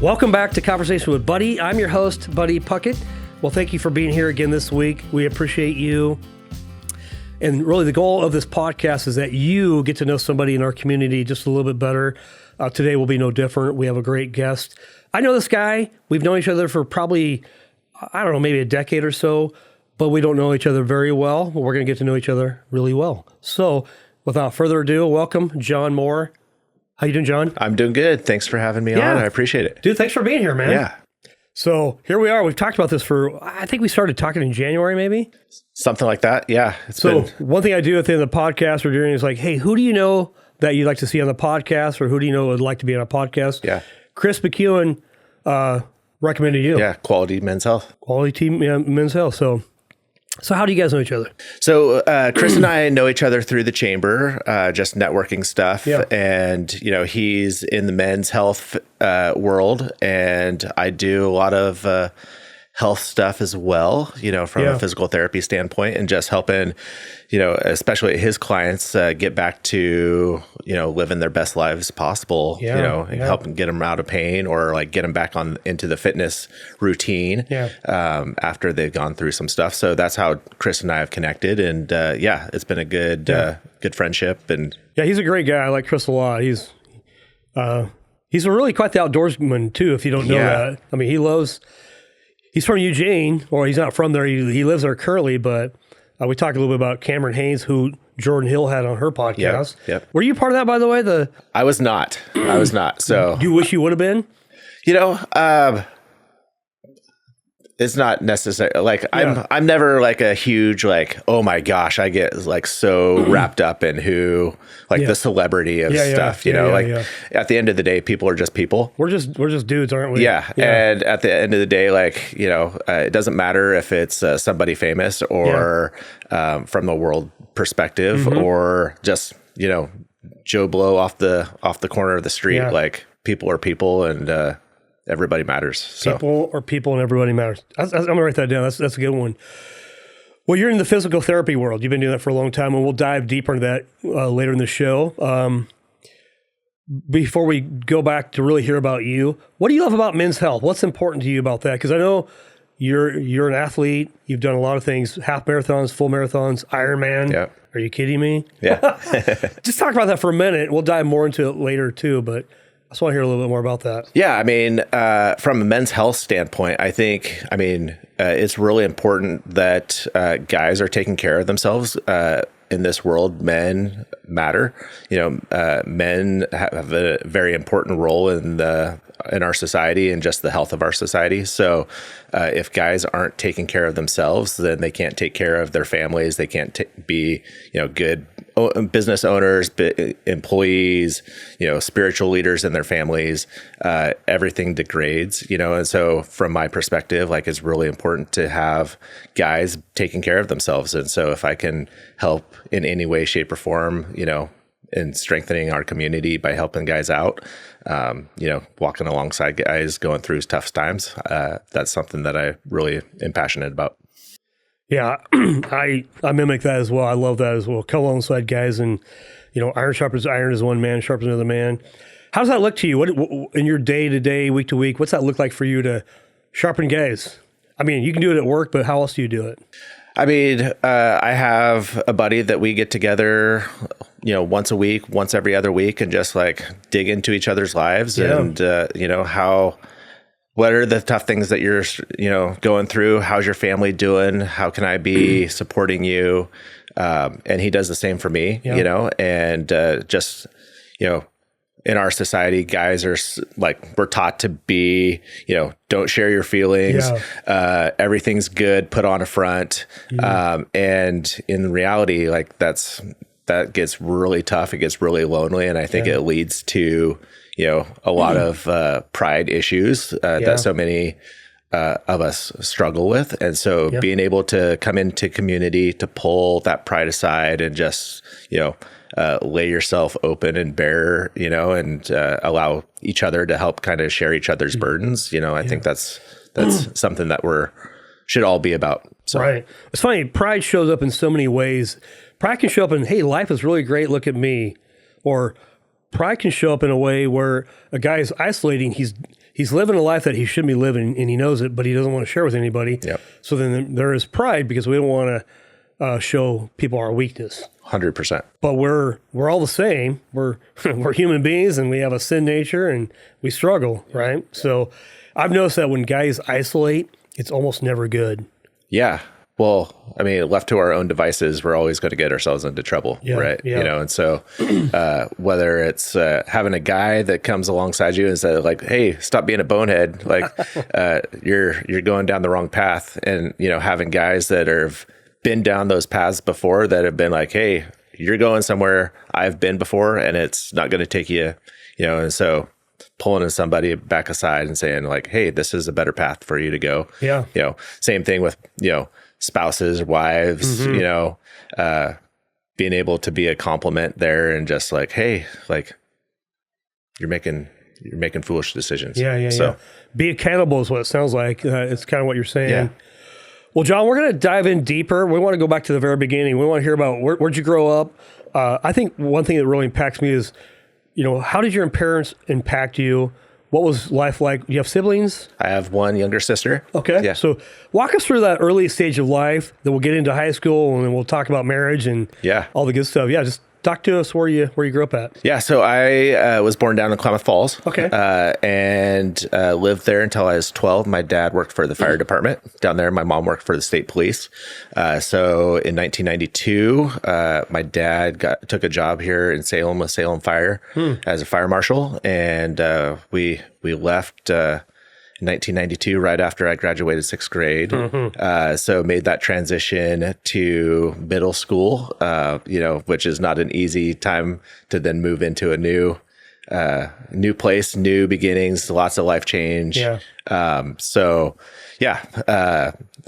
Welcome back to Conversation with Buddy. I'm your host, Buddy Puckett. Well, thank you for being here again this week. We appreciate you. And really the goal of this podcast is that you get to know somebody in our community just a little bit better. Today will be no different. We have a great guest. I know this guy. We've known each other for probably, I don't know, maybe a decade or so, but we don't know each other very well. But we're going to get to know each other really well. So without further ado, welcome, Jon Moore. How you doing, John? I'm doing good. Thanks for having me on. I appreciate it. Dude, thanks for being here, man. Yeah. So here we are. We've talked about this I think we started talking in January, maybe? Something like that. Yeah. One thing I do at the end of the podcast we're doing is like, hey, who do you know that you'd like to see on the podcast, or who do you know would like to be on a podcast? Yeah. Chris McEwen recommended you. Yeah. Quality Men's Health. Quality Team Men's Health. So how do you guys know each other? So Chris and I know each other through the chamber, just networking stuff. Yeah. And, he's in the men's health world, and I do a lot of health stuff as well, from a physical therapy standpoint, and just helping, especially his clients get back to, living their best lives possible, helping get them out of pain, or like get them back into the fitness routine after they've gone through some stuff. So that's how Chris and I have connected. And it's been a good friendship. And he's a great guy. I like Chris a lot. He's a really quite the outdoorsman too, if you don't know that. I mean, he's from Eugene, or he's not from there. He lives there currently, but we talked a little bit about Cameron Haynes, who Jordan Hill had on her podcast. Yep. Were you part of that, by the way? I was not. So do you wish you would have been? It's not necessary. Like I'm never like a huge, like, oh my gosh, I get like so wrapped up in the celebrity of stuff, at the end of the day, people are just people. We're just dudes, aren't we? Yeah. And at the end of the day, like, it doesn't matter if it's somebody famous or from the world perspective, or just, Joe Blow off the corner of the street. Like, people are people, and everybody matters. So. People are people, and everybody matters. I'm going to write that down. That's a good one. Well, you're in the physical therapy world. You've been doing that for a long time, and we'll dive deeper into that later in the show. Before we go back to really hear about you, what do you love about men's health? What's important to you about that? Because I know you're an athlete. You've done a lot of things, half marathons, full marathons, Ironman. Yeah. Are you kidding me? Yeah. Just talk about that for a minute. We'll dive more into it later too, but I just want to hear a little bit more about that. Yeah, I mean, from a men's health standpoint, it's really important that guys are taking care of themselves. In this world, men matter. Men have a very important role in our society and just the health of our society. So if guys aren't taking care of themselves, then they can't take care of their families. They can't be, good business owners, employees, spiritual leaders in their families. Everything degrades, and so from my perspective, like, it's really important to have guys taking care of themselves. And so if I can help in any way, shape, or form, in strengthening our community by helping guys out, walking alongside guys going through tough times, that's something that I really am passionate about. Yeah, I mimic that as well. I love that as well. Come alongside guys, and iron sharpens iron, as one man sharpens another man. How does that look to you? What in your day to day, week to week? What's that look like for you to sharpen guys? I mean, you can do it at work, but how else do you do it? I mean, I have a buddy that we get together, once a week, once every other week, and just like dig into each other's lives and, what are the tough things that you're, going through? How's your family doing? How can I be supporting you? And he does the same for me, and just, in our society, guys are like, we're taught to be, don't share your feelings. Everything's good, put on a front. And in reality, like, that gets really tough. It gets really lonely. And I think it leads to, a lot of pride issues that so many of us struggle with. And so being able to come into community, to pull that pride aside and just, lay yourself open and bare, and allow each other to help kind of share each other's burdens. I think that's something that should all be about. So. Right. It's funny. Pride shows up in so many ways. Pride can show up in, hey, life is really great. Look at me. Or pride can show up in a way where a guy is isolating. He's he's living a life that he shouldn't be living, and he knows it, but he doesn't want to share with anybody. Yep. So then there is pride because we don't want to show people our weakness. 100%. But we're all the same. We're human beings, and we have a sin nature, and we struggle, right? So I've noticed that when guys isolate, it's almost never good. Yeah. Well, I mean, left to our own devices, we're always going to get ourselves into trouble, right? Yeah. You know, and so whether it's having a guy that comes alongside you and says like, "Hey, stop being a bonehead," like you're going down the wrong path, and you know, having guys that have been down those paths before that have been like, "Hey, you're going somewhere I've been before, and it's not going to take you," you know, and so pulling somebody back aside and saying like, "Hey, this is a better path for you to go." Yeah. You know, same thing with, you know, spouses, wives, you know, being able to be a compliment there and just like, hey, like you're making foolish decisions. Yeah. So be accountable is what it sounds like. It's kind of what you're saying. Yeah. Well, Jon, we're going to dive in deeper. We want to go back to the very beginning. We want to hear about where'd you grow up? I think one thing that really impacts me is, you know, how did your parents impact you? What was life like? Do you have siblings? I have one younger sister. Okay. Yeah. So walk us through that early stage of life. Then we'll get into high school, and then we'll talk about marriage and all the good stuff. Yeah, just talk to us where you grew up at. Yeah. So I was born down in Klamath Falls. Okay. And lived there until I was 12. My dad worked for the fire department down there. My mom worked for the state police. So in 1992, my dad took a job here in Salem with Salem Fire as a fire marshal. And we left in 1992, right after I graduated sixth grade. So made that transition to middle school, you know, which is not an easy time to then move into a new place, new beginnings, lots of life change. Yeah.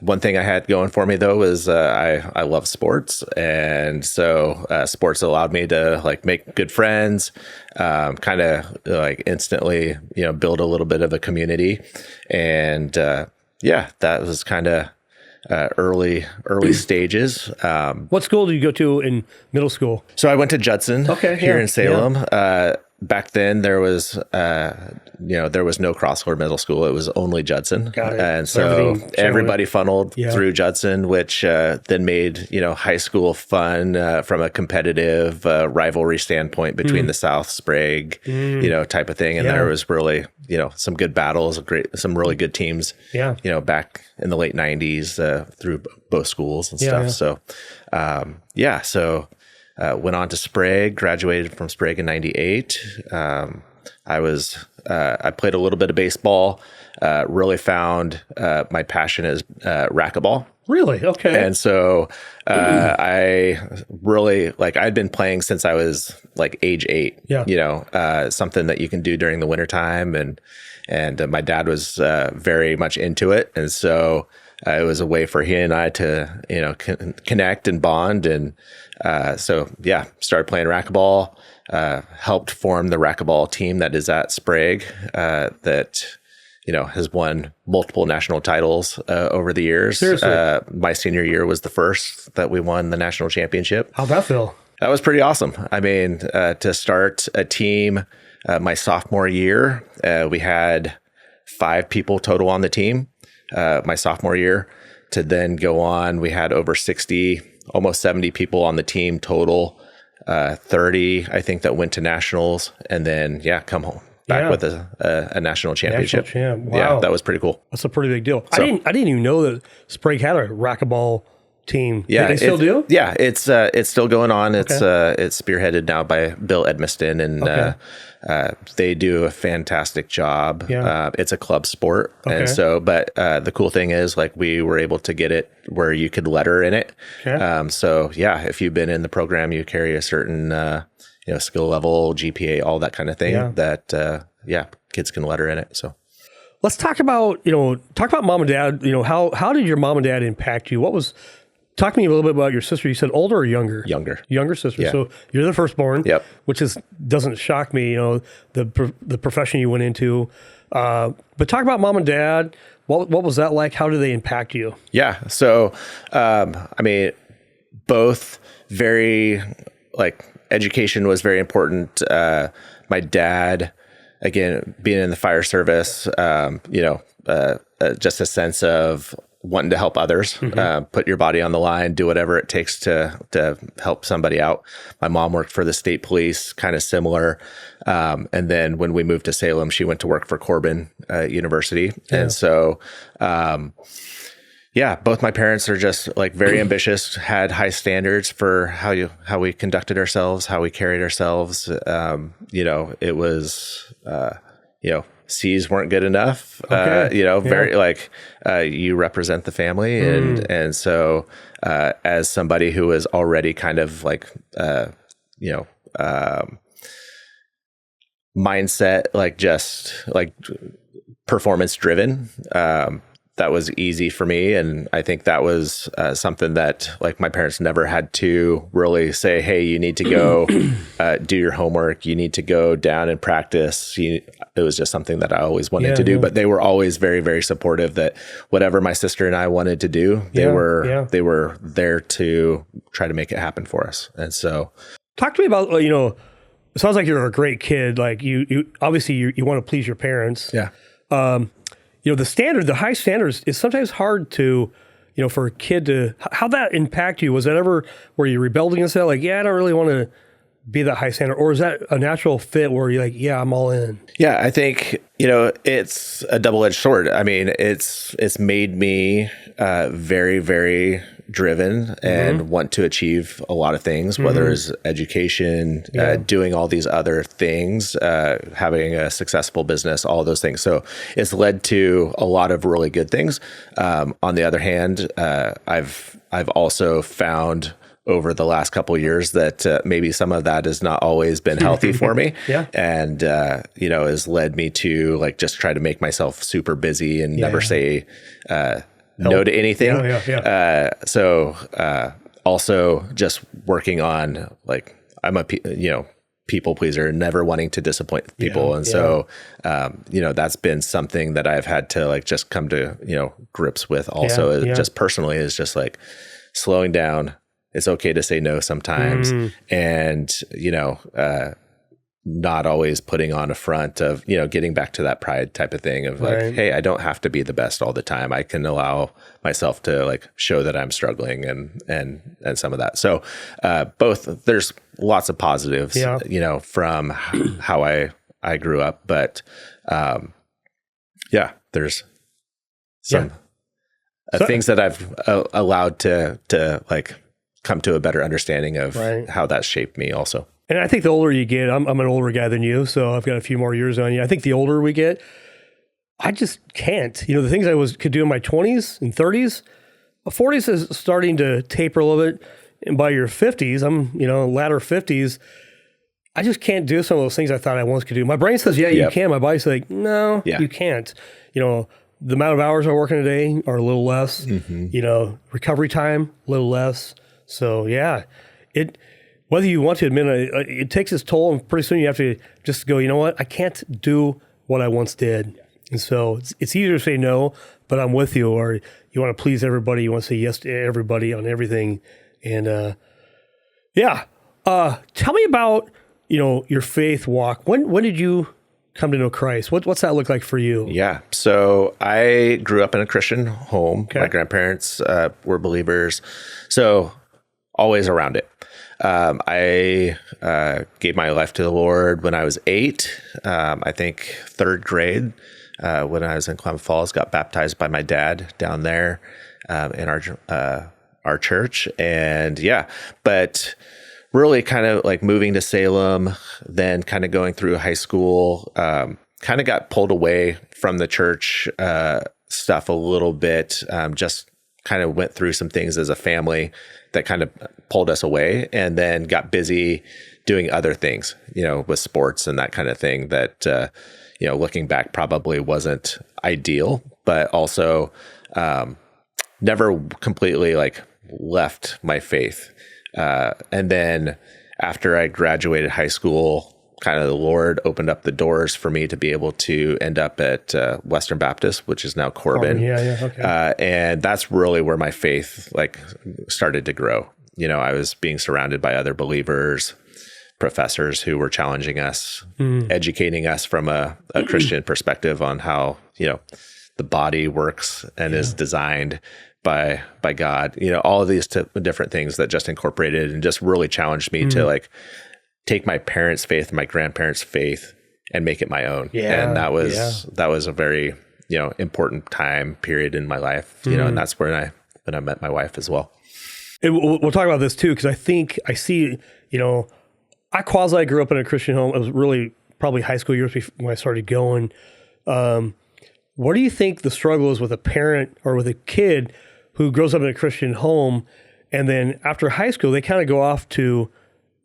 One thing I had going for me though was I love sports, and so sports allowed me to like make good friends, kind of like instantly, you know, build a little bit of a community, and that was kind of early stages. What school did you go to in middle school? So I went to Judson here in Salem. Back then there was, there was no Crossler Middle School. It was only Judson. Got it. And so everybody funneled through Judson, which then made, you know, high school fun from a competitive rivalry standpoint between the South, Sprague, you know, type of thing. And there was really, you know, some good battles, some really good teams, you know, back in the late 90s through both schools and stuff. So, went on to Sprague, graduated from Sprague in 98. I played a little bit of baseball, really found my passion is racquetball. Really? Okay. And so I really, like, I'd been playing since I was like age 8, you know, something that you can do during the wintertime. And my dad was very much into it. And so it was a way for he and I to, you know, connect and bond. And started playing racquetball, helped form the racquetball team that is at Sprague, that, you know, has won multiple national titles over the years. Seriously? My senior year was the first that we won the national championship. How'd that feel? That was pretty awesome. I mean, to start a team my sophomore year, we had 5 people total on the team my sophomore year. To then go on, we had over 60, almost 70 people on the team total, 30, I think, that went to nationals, and then, come home back with a national championship. National champ. Wow. Yeah, that was pretty cool. That's a pretty big deal. So, I didn't even know that Sprague had a racquetball team. Yeah, they still do? Yeah, it's still going on. It's spearheaded now by Bill Edmiston, and they do a fantastic job. Yeah. It's a club sport, and so, but the cool thing is, like, we were able to get it where you could letter in it. So if you've been in the program, you carry a certain skill level, GPA, all that kind of thing. That kids can letter in it. So. Let's talk about mom and dad. You know, how did your mom and dad impact you? Talk to me a little bit about your sister. You said older or younger? Younger sister. Yeah. So you're the firstborn. Yep. Which doesn't shock me. You know, the profession you went into. But talk about mom and dad. What was that like? How did they impact you? Yeah. So, I mean, both very, like, education was very important. My dad again, being in the fire service, just a sense of wanting to help others, put your body on the line, do whatever it takes to help somebody out. My mom worked for the state police, kind of similar. And then when we moved to Salem, she went to work for Corbin University. Yeah. And so, both my parents are just like very ambitious, had high standards for how we conducted ourselves, how we carried ourselves. It was, C's weren't good enough. Okay. Very like, you represent the family. And so, as somebody who was already kind of like, mindset, like just like performance driven, that was easy for me. And I think that was something that like my parents never had to really say, hey, you need to go do your homework. You need to go down and practice. It was just something that I always wanted to do, but they were always very, very supportive that whatever my sister and I wanted to do, they were there to try to make it happen for us. And so talk to me about, it sounds like you're a great kid. Like you obviously you want to please your parents. Yeah. The high standards is sometimes hard to, for a kid to, how that impact you? Was that ever where you rebelled against that? Like, I don't really want to be that high standard, or is that a natural fit where you're like, I'm all in? Yeah, I think, it's a double-edged sword. I mean, it's made me very, very driven and want to achieve a lot of things, whether it's education, doing all these other things, having a successful business, all those things. So it's led to a lot of really good things. On the other hand, I've also found over the last couple of years that maybe some of that has not always been healthy for me. And, has led me to like just try to make myself super busy and never say no to anything. Also just working on like, I'm a people pleaser, never wanting to disappoint people. So, that's been something that I've had to like just come to, grips with also just personally is just like slowing down. It's okay to say no sometimes. And, not always putting on a front of, getting back to that pride type of thing of like, hey, I don't have to be the best all the time. I can allow myself to like show that I'm struggling and some of that. So, both, there's lots of positives, from how I grew up, but, there's some things that I've allowed to like come to a better understanding of how that shaped me also. And I think the older you get, I'm an older guy than you, so I've got a few more years on you. I think the older we get, I just can't. The things I could do in my 20s and 30s, 40s is starting to taper a little bit. And by your 50s, I'm, latter 50s, I just can't do some of those things I thought I once could do. My brain says, you can. My body's like, no, you can't. The amount of hours I work in a day are a little less. Recovery time, a little less. So, whether you want to admit it, it takes its toll, and pretty soon you have to just go, you know what? I can't do what I once did. And so it's easier to say no, but I'm with you, or you want to please everybody. You want to say yes to everybody on everything. And tell me about, your faith walk. When did you come to know Christ? What's that look like for you? Yeah. So I grew up in a Christian home. Okay. My grandparents were believers. So always around it. I gave my life to the Lord when I was 8, I think 3rd grade, when I was in Klamath Falls, got baptized by my dad down there, in our church. And but really kind of like moving to Salem, then kind of going through high school, kind of got pulled away from the church, stuff a little bit, just kind of went through some things as a family that kind of pulled us away, and then got busy doing other things, with sports and that kind of thing that, looking back probably wasn't ideal, but also, never completely like left my faith. And then after I graduated high school, kind of the Lord opened up the doors for me to be able to end up at Western Baptist, which is now Corbin. Okay. And that's really where my faith like started to grow. I was being surrounded by other believers, professors who were challenging us, educating us from a Christian perspective on how, the body works and is designed by God, all of these different things that just incorporated and just really challenged me to like take my parents' faith, my grandparents' faith, and make it my own. Yeah. And that was a very, important time period in my life, and that's when I met my wife as well. And we'll talk about this too, because I think I see, I quasi grew up in a Christian home. It was really probably high school years when I started going. What do you think the struggle is with a parent or with a kid who grows up in a Christian home, and then after high school, they kind of go off to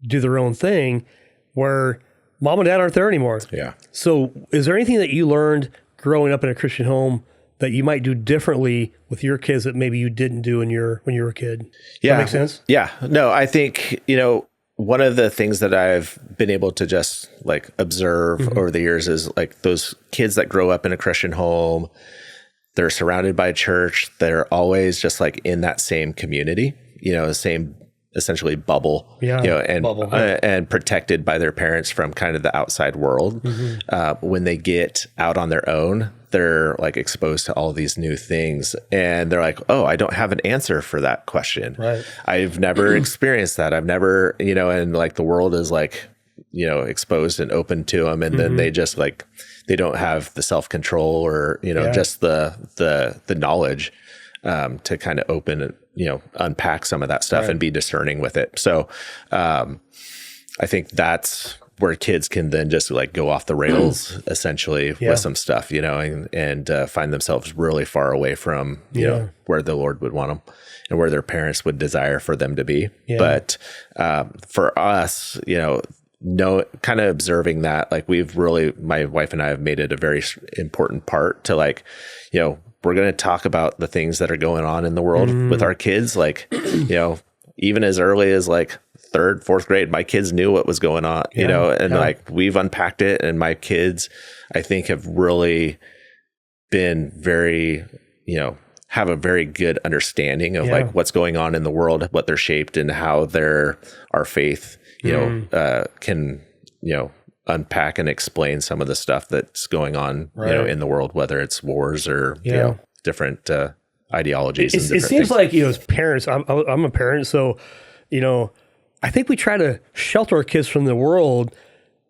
do their own thing where mom and dad aren't there anymore? Yeah. So is there anything that you learned growing up in a Christian home that you might do differently with your kids that maybe you didn't do when you were a kid? Does that make sense? Yeah. No, I think, one of the things that I've been able to just like observe over the years is like those kids that grow up in a Christian home, they're surrounded by church. They're always just like in that same community, the same essentially bubble, and protected by their parents from kind of the outside world. When they get out on their own, they're like exposed to all these new things, and they're like, oh, I don't have an answer for that question. Right. I've never experienced that. I've never, and like the world is like, exposed and open to them. And then they just like, they don't have the self-control or, just the knowledge to kind of open and, unpack some of that stuff and be discerning with it. So I think that's where kids can then just like go off the rails essentially with some stuff, and find themselves really far away from, where the Lord would want them and where their parents would desire for them to be. Yeah. But for us, kind of observing that, like my wife and I have made it a very important part to like, we're going to talk about the things that are going on in the world with our kids. Like, even as early as like 3rd, 4th grade, my kids knew what was going on, like we've unpacked it. And my kids, I think, have really been very, have a very good understanding of like what's going on in the world, what they're shaped and how our faith, can, unpack and explain some of the stuff that's going on, in the world, whether it's wars or, different ideologies. It seems like, as parents, I'm a parent. So, I think we try to shelter our kids from the world,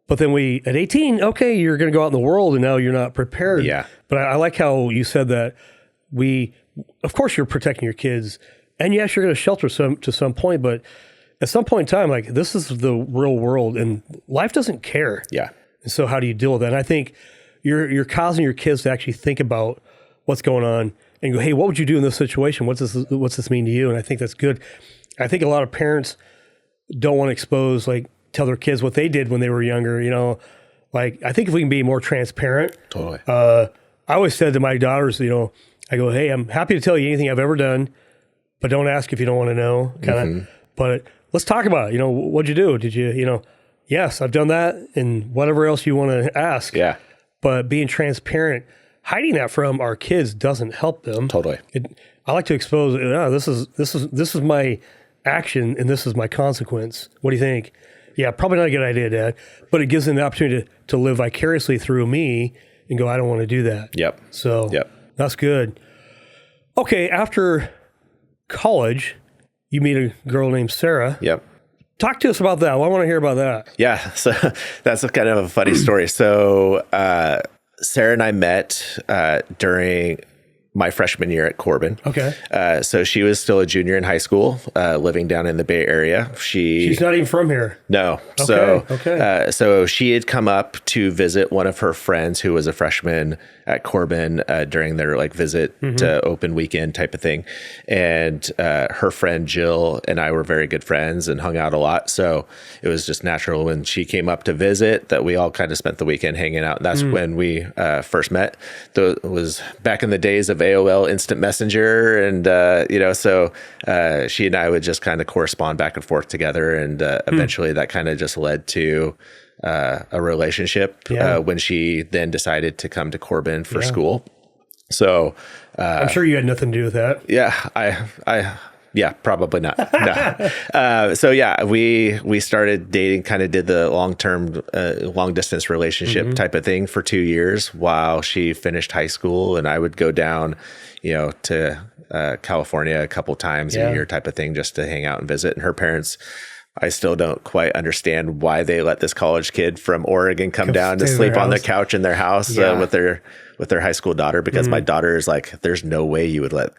but then at 18, okay, you're going to go out in the world and now you're not prepared. Yeah. But I like how you said that of course you're protecting your kids, and yes, you're going to shelter to some point, but at some point in time, like this is the real world and life doesn't care. Yeah. And so how do you deal with that? And I think you're causing your kids to actually think about what's going on and go, hey, what would you do in this situation? What's this mean to you? And I think that's good. I think a lot of parents don't want to tell their kids what they did when they were younger. Like I think if we can be more transparent. Totally. I always said to my daughters, I go, hey, I'm happy to tell you anything I've ever done, but don't ask if you don't want to know. Kind of. But let's talk about it. What'd you do? Did you, yes, I've done that, and whatever else you want to ask. Yeah. But being transparent, hiding that from our kids doesn't help them. Totally. I like to expose. This is my action, and this is my consequence. What do you think? Yeah, probably not a good idea, Dad. But it gives them the opportunity to live vicariously through me and go, I don't want to do that. Yep. So that's good. Okay, after college, you meet a girl named Sarah. Yep. Talk to us about that. Well, I want to hear about that. Yeah. So that's kind of a funny story. So Sarah and I met during my freshman year at Corbin. Okay. So she was still a junior in high school, living down in the Bay Area. She's not even from here. No. Okay. So she had come up to visit one of her friends who was a freshman at Corbin during their visit to open weekend type of thing. And her friend Jill and I were very good friends and hung out a lot. So it was just natural when she came up to visit that we all kind of spent the weekend hanging out. And that's when we first met. It was back in the days of AOL Instant Messenger. And, so she and I would just kind of correspond back and forth together. And eventually that kind of just led to a relationship when she then decided to come to Corbin for school. So I'm sure you had nothing to do with that. Yeah, I Yeah, probably not. No. So yeah, we started dating, kind of did the long distance relationship type of thing for 2 years while she finished high school, and I would go down, to California a couple times a year type of thing just to hang out and visit. And her parents, I still don't quite understand why they let this college kid from Oregon come down to sleep on the couch in their house with their high school daughter, because my daughter is like, there's no way you would let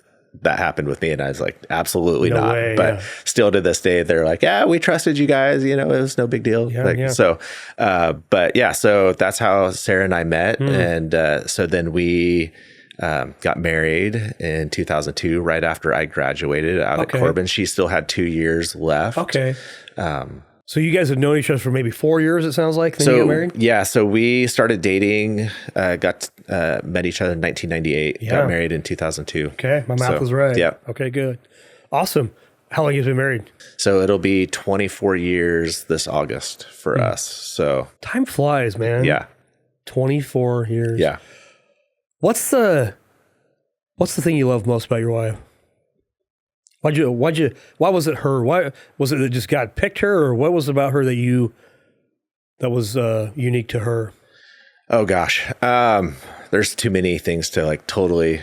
that happened with me. And I was like, absolutely no not. Way, but still to this day, they're like, yeah, we trusted you guys, it was no big deal. So that's how Sarah and I met. And so then we got married in 2002, right after I graduated out at Corbin. She still had 2 years left. Okay. So you guys have known each other for maybe 4 years, it sounds like, then you got married? Yeah, so we started dating, met each other in 1998, got married in 2002. Okay, my math was right. Yeah. Okay, good. Awesome. How long have you been married? So it'll be 24 years this August for us. So time flies, man. Yeah. 24 years. Yeah. What's the thing you love most about your wife? Why was it her? Why was it that just God picked her, or what was it about her that was unique to her? Oh gosh. There's too many things to totally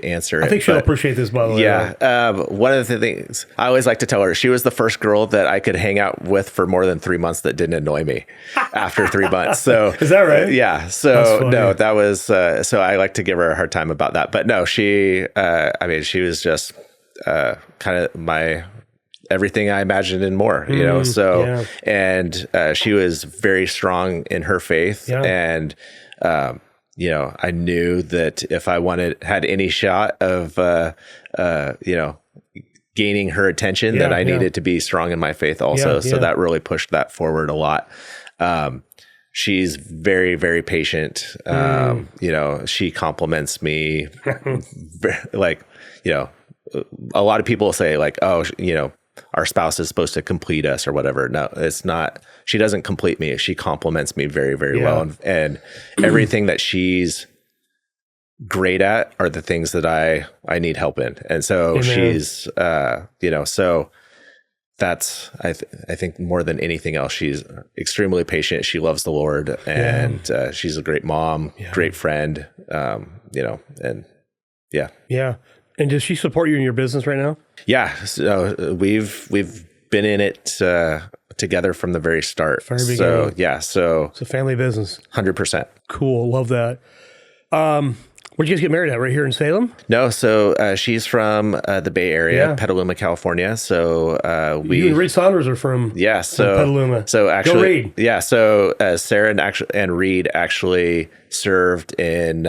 answer. I think she'll appreciate this, by the way. Yeah. One of the things I always like to tell her, she was the first girl that I could hang out with for more than 3 months that didn't annoy me after 3 months. So is that right? Yeah. So no, that was, so I like to give her a hard time about that, but no, she was just, kind of everything I imagined and more, and she was very strong in her faith. Yeah. And, I knew that if I had any shot of, gaining her attention, that I needed to be strong in my faith also. So that really pushed that forward a lot. She's very, very patient. She compliments me a lot of people say like, oh, our spouse is supposed to complete us or whatever. No, it's not. She doesn't complete me. She compliments me very, very well. And everything that she's great at are the things that I need help in. And so she's, so that's, I think more than anything else, she's extremely patient. She loves the Lord, and she's a great mom, great friend, and yeah. Yeah. And does she support you in your business right now? Yeah. So we've been in it together from the very start. Very beginning. So yeah. So it's a family business. 100%. Cool. Love that. Where'd you guys get married at? Right here in Salem? No. So she's from the Bay Area, Petaluma, California. So you and Reed Saunders are from Petaluma. So actually, go Reed. Yeah. So Sarah and Reed actually served in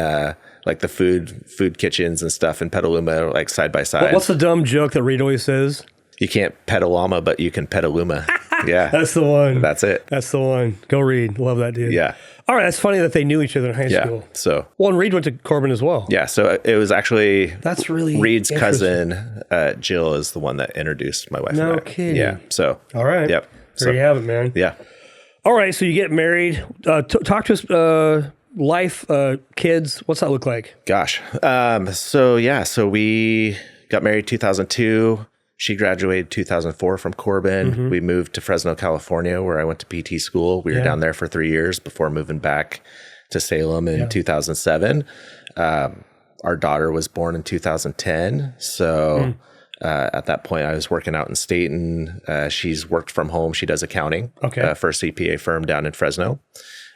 like the food kitchens and stuff in Petaluma, like side by side. What's the dumb joke that Reed always says? You can't Petaluma, but you can Petaluma. Yeah. That's the one. That's it. That's the one. Go Reed. Love that dude. Yeah. All right. That's funny that they knew each other in high school. So. Well, and Reed went to Corbin as well. Yeah. So it was actually. That's really Reed's cousin, Jill, is the one that introduced my wife. No and I. kidding. Yeah. So. All right. Yep. There you have it, man. Yeah. All right. So you get married. Talk to us. Life, kids, what's that look like? Gosh. So we got married 2002. She graduated 2004 from Corbin. Mm-hmm. We moved to Fresno, California, where I went to PT school. We were down there for 3 years before moving back to Salem in 2007. Our daughter was born in 2010. So at that point, I was working out in Staten. She's worked from home. She does accounting for a CPA firm down in Fresno.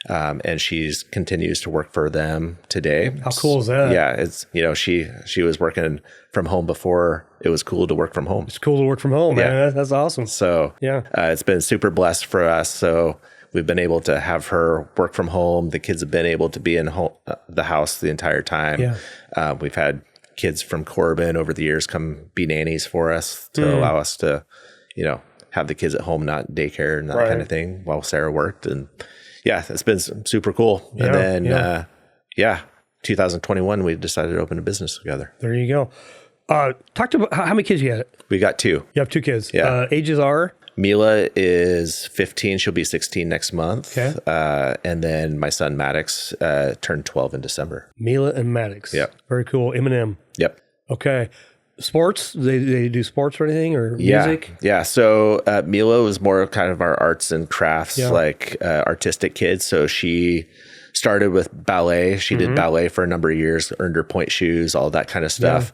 And she's continues to work for them today. How cool is that? Yeah, it's she was working from home before it was cool to work from home. It's cool to work from home, man. That's awesome. So it's been super blessed for us. So we've been able to have her work from home. The kids have been able to be in the house the entire time. Yeah. We've had kids from Corbin over the years come be nannies for us to allow us to, have the kids at home, not daycare and that kind of thing, while Sarah worked. And yeah, it's been super cool. And then, 2021, we decided to open a business together. There you go. Talk to how many kids you had? We got 2. You have 2 kids. Yeah. Ages are? Mila is 15. She'll be 16 next month. Okay. And then my son Maddox turned 12 in December. Mila and Maddox. Yep. Very cool. Eminem. Yep. Okay. Sports? They do sports or anything or music? Yeah. So Mila was more kind of our arts and crafts, Yeah. like artistic kid. So she started with ballet. She did ballet for a number of years, earned her point shoes, all that kind of stuff.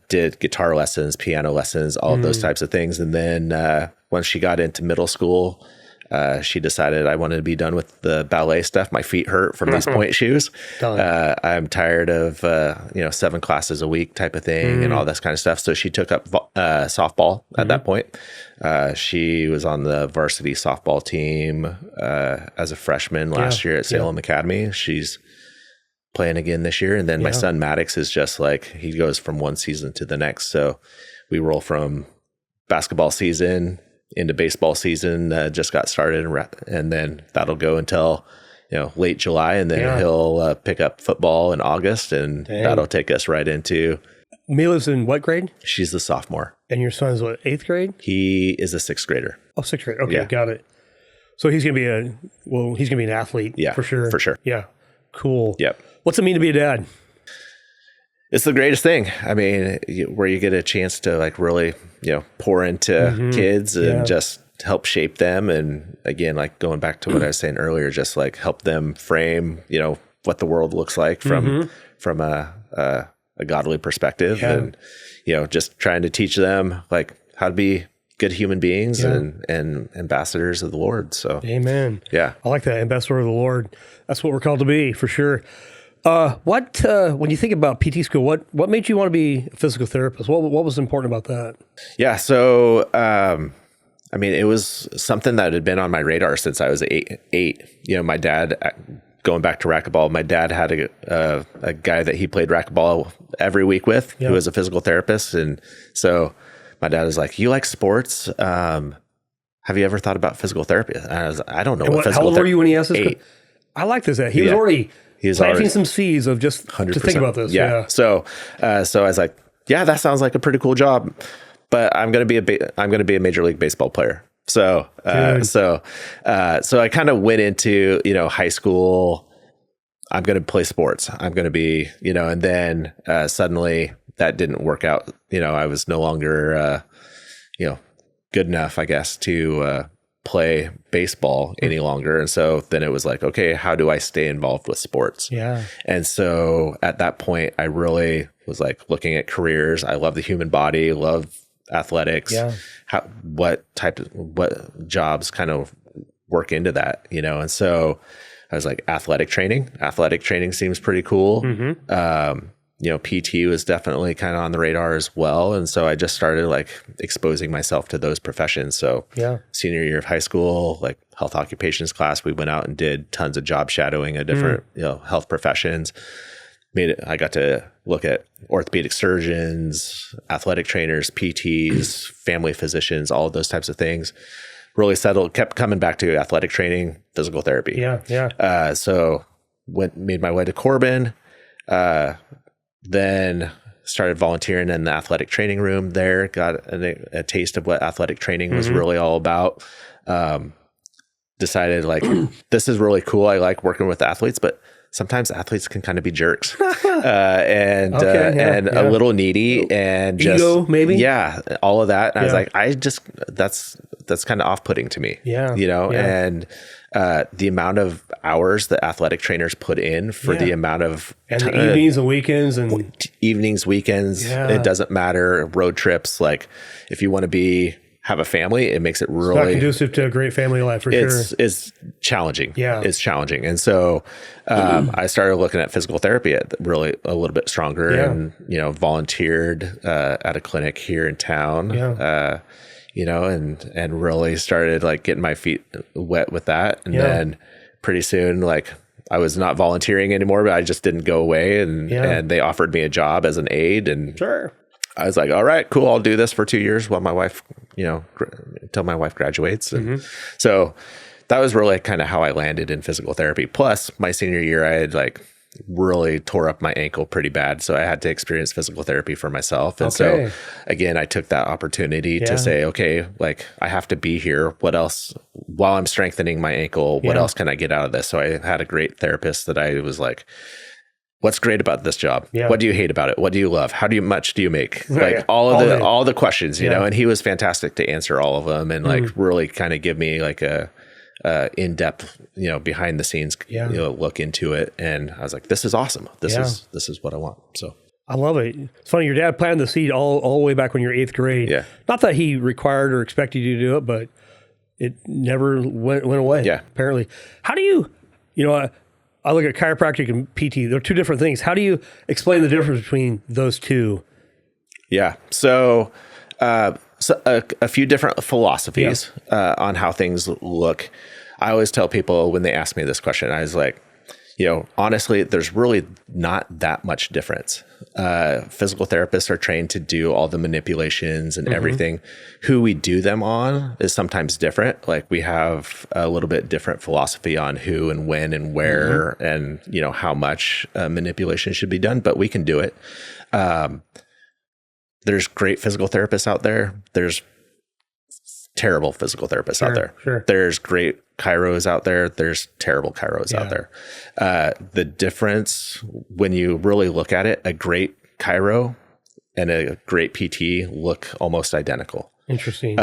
Did guitar lessons, piano lessons, all of those types of things. And then once she got into middle school, she decided I wanted to be done with the ballet stuff. My feet hurt from these point shoes. I'm tired of, 7 classes a week type of thing and all this kind of stuff. So she took up softball at that point. She was on the varsity softball team as a freshman last year at Salem Academy. She's playing again this year. And then my son Maddox is just like, he goes from one season to the next. So we roll from basketball season into baseball season, just got started, and then that'll go until late July, and then he'll pick up football in August, and that'll take us right into. Mila's in what grade? She's the sophomore. And your son's what, 8th grade? He is a 6th grader. Oh, 6th grade. Okay, got it. So he's gonna be an athlete. Yeah, for sure. For sure. Yeah, cool. Yep. What's it mean to be a dad? It's the greatest thing. I mean, where you get a chance to like really, pour into kids and just help shape them. And again, like going back to what I was saying earlier, just like help them frame, what the world looks like from a godly perspective, and just trying to teach them like how to be good human beings and ambassadors of the Lord. So, amen. Yeah, I like that, ambassador of the Lord. That's what we're called to be, for sure. When you think about PT school, what made you want to be a physical therapist? What was important about that? Yeah. So, it was something that had been on my radar since I was eight. My dad, going back to racquetball, my dad had a guy that he played racquetball every week with, who was a physical therapist. And so my dad was like, "You like sports? Have you ever thought about physical therapy?" And I don't know what physical therapy. How old were you when he asked this? 8. I like this. He was already planting some seeds of just 100%. to think about this. Yeah. So I was like, yeah, that sounds like a pretty cool job, but I'm going to be a Major League Baseball player. So I kind of went into, high school. I'm going to play sports. I'm going to be, and then suddenly that didn't work out. I was no longer, good enough, I guess, to play baseball any longer. And so then it was like, okay, how do I stay involved with sports? Yeah. And so at that point, I really was like looking at careers. I love the human body, love athletics. Yeah. What jobs kind of work into that, And so I was like, athletic training seems pretty cool. PT was definitely kind of on the radar as well. And so I just started like exposing myself to those professions. So senior year of high school, like health occupations class, we went out and did tons of job shadowing at different, health professions. I got to look at orthopedic surgeons, athletic trainers, PTs, family physicians, all of those types of things. Really settled, kept coming back to athletic training, physical therapy. Yeah. So made my way to Corbin, then started volunteering in the athletic training room there, got a taste of what athletic training was really all about. Decided like, this is really cool. I like working with athletes, but sometimes athletes can kind of be jerks and a little needy and just ego, maybe. Yeah. All of that. And I was like, that's kind of off-putting to me, and the amount of hours that athletic trainers put in for the amount of and the evenings and weekends weekends, it doesn't matter. Road trips. Like if you want to have a family, it makes it really not conducive to a great family life for sure. It's challenging. Yeah. It's challenging. And so, I started looking at physical therapy really a little bit stronger and, volunteered, at a clinic here in town, and really started like getting my feet wet with that. And then pretty soon, like I was not volunteering anymore, but I just didn't go away and they offered me a job as an aide and I was like, all right, cool. I'll do this for 2 years while my wife, until my wife graduates. And so that was really kind of how I landed in physical therapy. Plus my senior year, I had like really tore up my ankle pretty bad. So I had to experience physical therapy for myself. And so again, I took that opportunity to say, okay, like I have to be here. What else, while I'm strengthening my ankle, what else can I get out of this? So I had a great therapist that I was like, what's great about this job? Yeah. What do you hate about it? What do you love? How much do you make? Right. Like all the questions, you know, and he was fantastic to answer all of them and like really kind of give me like a in-depth, you know, behind the scenes, you know, look into it. And I was like, this is awesome. This is what I want. So I love it. It's funny. Your dad planted the seed all the way back when you were 8th grade. Yeah. Not that he required or expected you to do it, but it never went away. Yeah. Apparently. How do you, you know, I look at chiropractic and PT. They're two different things. How do you explain the difference between those two? Yeah. So, a few different philosophies on how things look. I always tell people when they ask me this question, I was like, you know, honestly, there's really not that much difference. Physical therapists are trained to do all the manipulations and everything. Who we do them on is sometimes different. Like we have a little bit different philosophy on who and when and where and, you know, how much manipulation should be done, but we can do it. There's great physical therapists out there. There's terrible physical therapists out there. Sure. There's great chiros out there. There's terrible chiros out there. The difference when you really look at it, a great chiro and a great PT look almost identical. Interesting.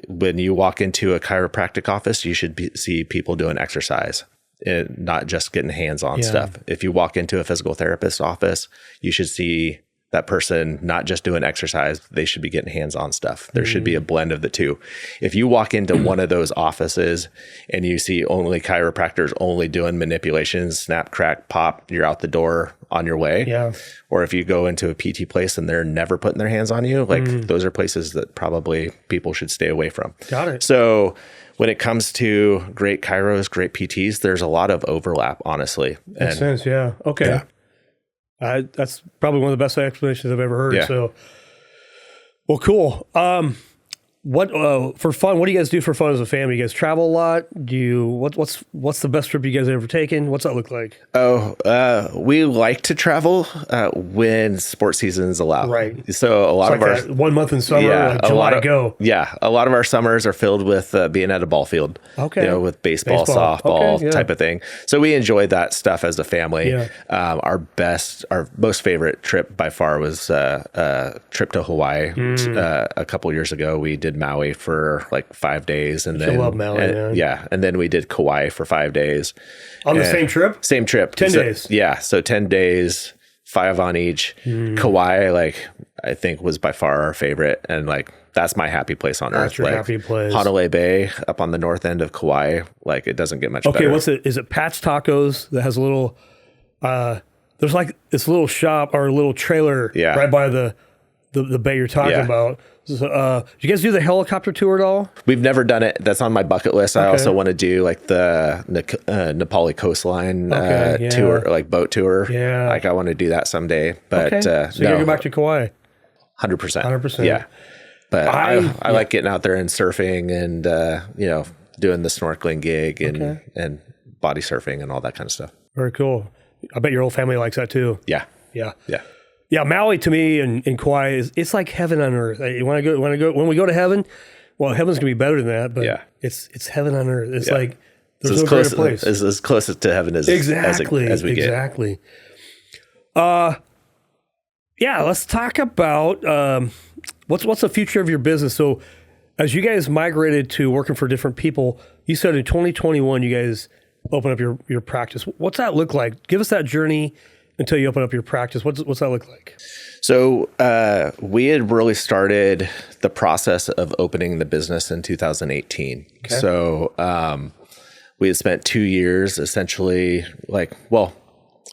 When you walk into a chiropractic office, you should see people doing exercise and not just getting hands-on stuff. If you walk into a physical therapist office, you should see that person not just doing exercise, they should be getting hands-on stuff. There should be a blend of the two. If you walk into one of those offices and you see only chiropractors only doing manipulations, snap, crack, pop, you're out the door on your way. Yeah. Or if you go into a PT place and they're never putting their hands on you, like those are places that probably people should stay away from. Got it. So when it comes to great chiros, great PTs, there's a lot of overlap, honestly. Makes sense. Yeah. Okay. Yeah. That's probably one of the best explanations I've ever heard. Yeah. So, well, cool. What for fun? What do you guys do for fun as a family? You guys travel a lot. Do you what's the best trip you guys ever taken? What's that look like? We like to travel when sports seasons allow. Right. So a lot of our 1 month in summer, like July go. Yeah, a lot of our summers are filled with being at a ball field. Okay. You know, with baseball. Softball type of thing. So we enjoy that stuff as a family. Yeah. Our most favorite trip by far was a trip to Hawaii. A couple years ago, we did Maui for like 5 days, and then love Maui, man. Yeah, and then we did Kauai for 5 days On the same trip? Same trip. 10 days. Yeah, so 10 days, 5 on each. Kauai, like I think, was by far our favorite, and like that's my happy place on earth. That's your like, happy place. Honolulu Bay up on the north end of Kauai, like it doesn't get much better. Okay, what's it? Is it Pat's Tacos that has a little? There's like this little shop or a little trailer right by the bay you're talking about. So, do you guys do the helicopter tour at all? We've never done it. That's on my bucket list. I also want to do like the Nepali coastline tour, like boat tour. Yeah. Like I want to do that someday. But so you're going to go back to Kauai? 100%. 100%. Yeah. But I like getting out there and surfing and, you know, doing the snorkeling gig and body surfing and all that kind of stuff. Very cool. I bet your whole family likes that too. Yeah. Yeah. Yeah. Yeah, Maui to me and Kauai it's like heaven on earth. When we go to heaven, well, heaven's gonna be better than that, but it's heaven on earth. It's like there's no greater place. It's as close to heaven as we get. Exactly. Yeah, let's talk about what's the future of your business. So, as you guys migrated to working for different people, you said in 2021 you guys opened up your practice. What's that look like? Give us that journey until you open up your practice. What's that look like? So we had really started the process of opening the business in 2018. Okay. So we had spent 2 years essentially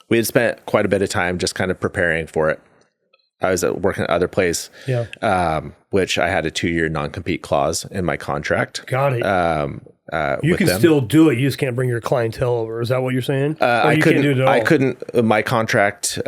we had spent quite a bit of time just kind of preparing for it. I was working at other place, which I had a 2-year non-compete clause in my contract. Got it. You can still do it. You just can't bring your clientele over. Is that what you're saying? I couldn't. My contract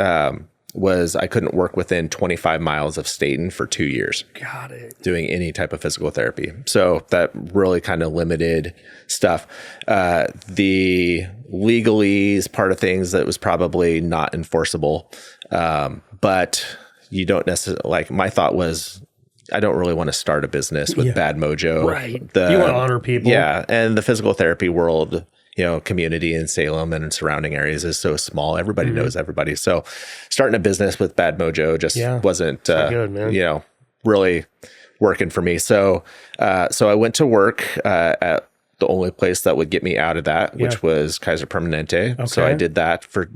was I couldn't work within 25 miles of Staten for 2 years. Got it. Doing any type of physical therapy. So that really kind of limited stuff. The legalese part of things that was probably not enforceable. But you don't necessarily my thought was, I don't really want to start a business with bad mojo. Right. You want to honor people. Yeah. And the physical therapy world community in Salem and surrounding areas is so small. Everybody knows everybody. So starting a business with bad mojo just wasn't, good, man. Really working for me. So I went to work at the only place that would get me out of that, which was Kaiser Permanente. Okay. So I did that for,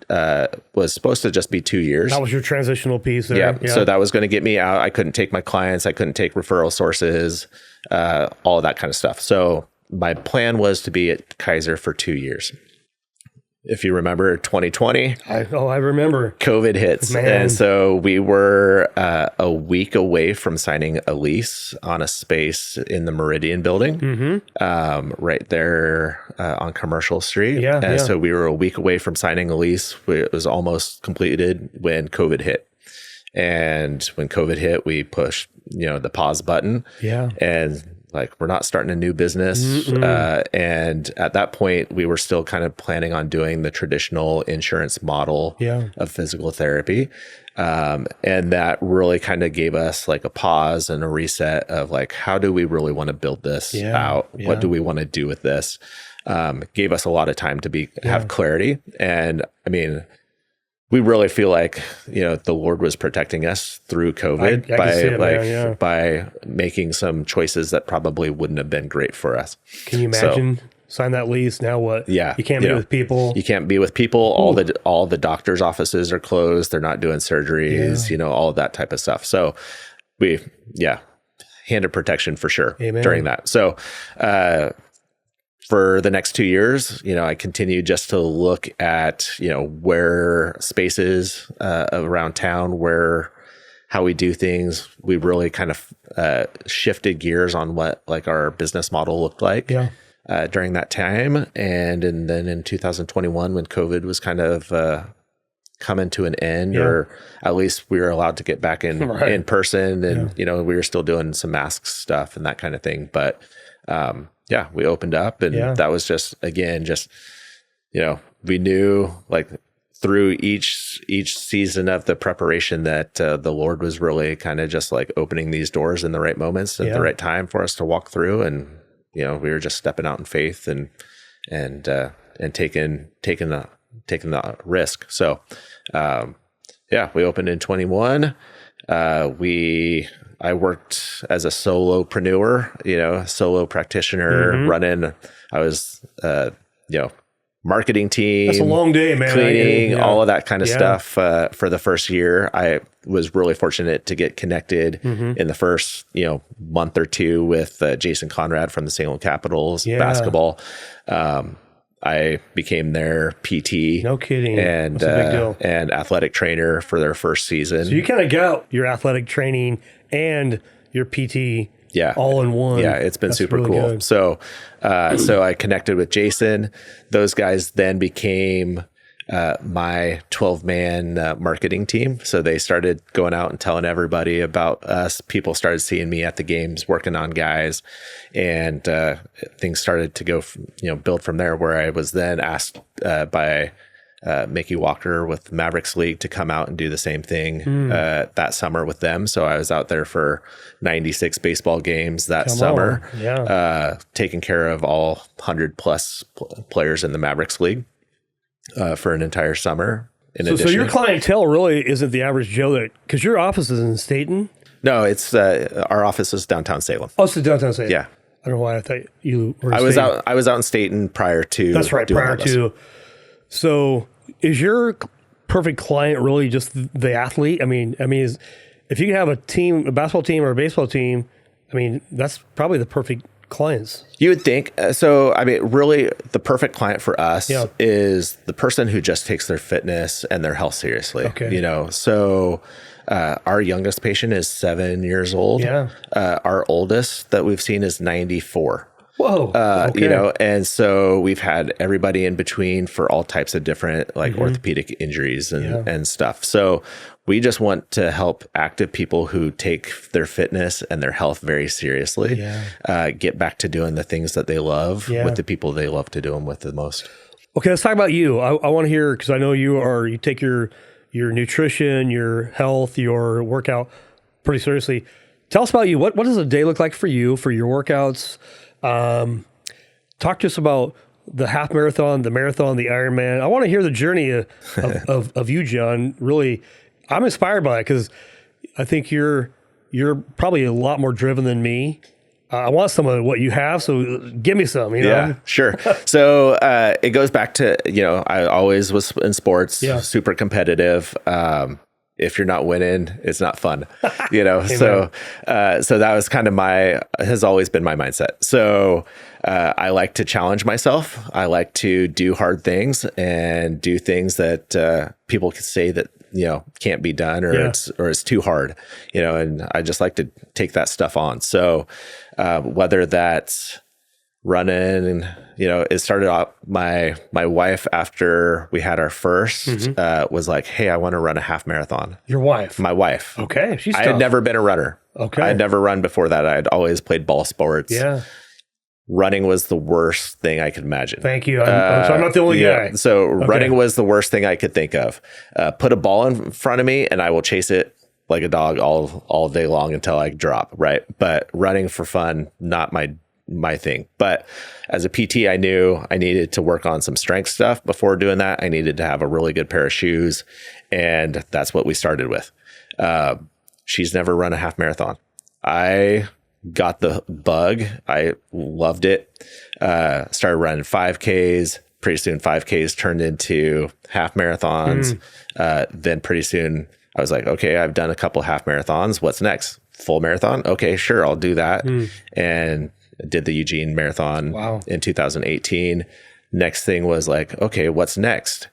was supposed to just be 2 years. That was your transitional piece there. Yeah. So that was going to get me out. I couldn't take my clients. I couldn't take referral sources, all of that kind of stuff. So my plan was to be at Kaiser for 2 years. If you remember 2020, I remember. COVID hits. Man. And so we were a week away from signing a lease on a space in the Meridian building, right there on Commercial Street. And so we were a week away from signing a lease. It was almost completed when COVID hit. And when COVID hit, we pushed, the pause button. And we're not starting a new business. And at that point, we were still kind of planning on doing the traditional insurance model of physical therapy. And that really kind of gave us a pause and a reset of how do we really want to build this out? What do we want to do with this? Gave us a lot of time to have clarity. And I mean, we really feel like, the Lord was protecting us through COVID by making some choices that probably wouldn't have been great for us. Can you imagine? Sign that lease. Now what? Yeah. You can't be with people. You can't be with people. All the doctors' offices are closed. They're not doing surgeries, all of that type of stuff. So we, handed protection for sure. Amen. During that. So, for the next 2 years, I continued just to look at, where spaces around town, how we do things. We really kind of shifted gears on what our business model looked like during that time. And then in 2021, when COVID was kind of coming to an end, or at least we were allowed to get back in person, and we were still doing some mask stuff and that kind of thing. But we opened up, and that was just, we knew through each season of the preparation that the Lord was really kind of just opening these doors in the right moments at the right time for us to walk through. And, we were just stepping out in faith and taking the risk. So, we opened in 21. I worked as a solopreneur, solo practitioner, running. I was, marketing team. That's a long day, man. Cleaning, all of that kind of stuff for the first year. I was really fortunate to get connected in the first, month or two with Jason Conrad from the Salem Capitals basketball. I became their PT. No kidding. And, that's a big deal. And athletic trainer for their first season. So you kind of got your athletic training and your PT all in one. Yeah, it's been That's super really cool. Good. So I connected with Jason. Those guys then became my 12-man marketing team. So they started going out and telling everybody about us. People started seeing me at the games working on guys, and things started to go, build from there, where I was then asked by Mickey Walker with Mavericks League to come out and do the same thing that summer with them. So I was out there for 96 baseball games that summer, taking care of all 100 plus players in the Mavericks League for an entire summer. So your clientele really isn't the average Joe, because your office is in Staten? No, it's our office is downtown Salem. Oh, it's downtown Salem. Yeah. I don't know why I thought you were in Staten. I was out in Staten prior to. That's right, prior to. So is your perfect client really just the athlete? I mean, if you have a team, a basketball team or a baseball team, that's probably the perfect clients. You would think. Really the perfect client for us is the person who just takes their fitness and their health seriously. Okay. So our youngest patient is 7 years old. Yeah. Our oldest that we've seen is 94. Whoa. Okay. And so we've had everybody in between for all types of different orthopedic injuries and stuff. So we just want to help active people who take their fitness and their health very seriously, get back to doing the things that they love with the people they love to do them with the most. Okay. Let's talk about you. I want to hear, because I know you take your nutrition, your health, your workout pretty seriously. Tell us about you. What does a day look like for you, for your workouts? Talk to us about the half marathon, the marathon, the Ironman. I want to hear the journey of you, Jon. Really, I'm inspired by it because I think you're probably a lot more driven than me. I want some of what you have, so give me some. You know? Yeah, sure. So it goes back to, I always was in sports, super competitive. If you're not winning, it's not fun, so that was kind of has always been my mindset. So I like to challenge myself. I like to do hard things and do things that people could say that, can't be done or it's too hard, and I just like to take that stuff on. So whether that's running, it started off, my wife, after we had our first, was like, hey, I want to run a half marathon. Your wife? My wife. Okay. She's tough. I had never been a runner. Okay. I had never run before that. I had always played ball sports. Yeah. Running was the worst thing I could imagine. Thank you. So I'm not the only guy. So running was the worst thing I could think of. Put a ball in front of me and I will chase it like a dog all day long until I drop, right? But running for fun, not my thing. But as a PT, I knew I needed to work on some strength stuff. Before doing that, I needed to have a really good pair of shoes. And that's what we started with. She's never run a half marathon. I got the bug. I loved it. Started running 5Ks. Pretty soon 5Ks turned into half marathons. Then pretty soon I was like, okay, I've done a couple half marathons. What's next? Full marathon? Okay, sure, I'll do that. And did the Eugene Marathon in 2018. Next thing was like, okay, what's next?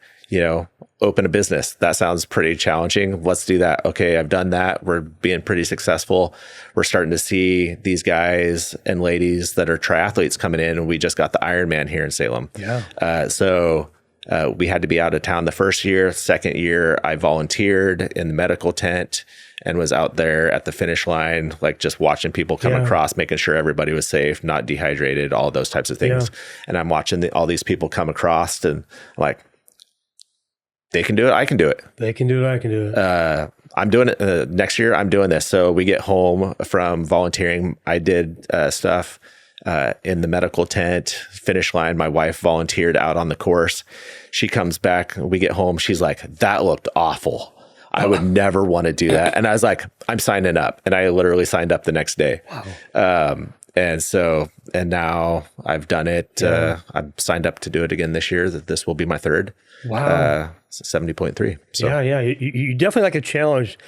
Open a business. That sounds pretty challenging. Let's do that. Okay, I've done that. We're being pretty successful. We're starting to see these guys and ladies that are triathletes coming in, and we just got the Ironman here in Salem. Yeah. So we had to be out of town the first year. Second year, I volunteered in the medical tent and was out there at the finish line, like just watching people come across, making sure everybody was safe, not dehydrated, all those types of things. And I'm watching all these people come across, and I'm like, they can do it. I can do it. They can do it. I can do it. I'm doing it next year. I'm doing this. So we get home from volunteering. I did stuff in the medical tent, finish line. My wife volunteered out on the course. She comes back. We get home. She's like, that looked awful. I would never want to do that. And I was like, I'm signing up. And I literally signed up the next day. Wow. And now I've done it. I'm signed up to do it again this year. That this will be my third. Wow. 70.3. So. Yeah. You definitely like a challenge,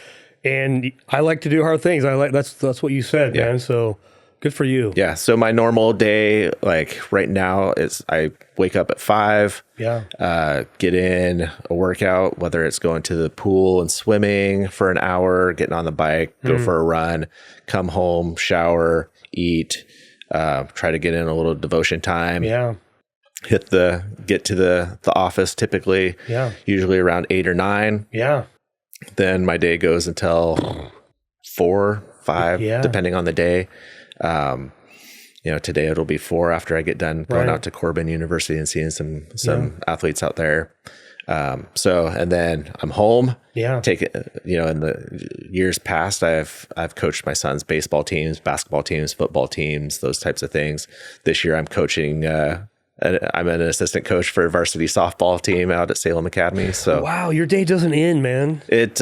and I like to do hard things. That's what you said, man. So good for you. Yeah. So my normal day, like right now, is I wake up at 5. Yeah. Get in a workout, whether it's going to the pool and swimming for an hour, getting on the bike, go for a run, come home, shower, eat, try to get in a little devotion time. Yeah. Get to the office typically, usually around 8 or 9. Yeah. Then my day goes until 4, 5, depending on the day. Today it'll be 4 after I get done going out to Corbin University and seeing some athletes out there. And then I'm home. Yeah. Take it, in the years past, I've coached my son's baseball teams, basketball teams, football teams, those types of things. This year I'm coaching, I'm an assistant coach for a varsity softball team out at Salem Academy. So wow, your day doesn't end, man. It's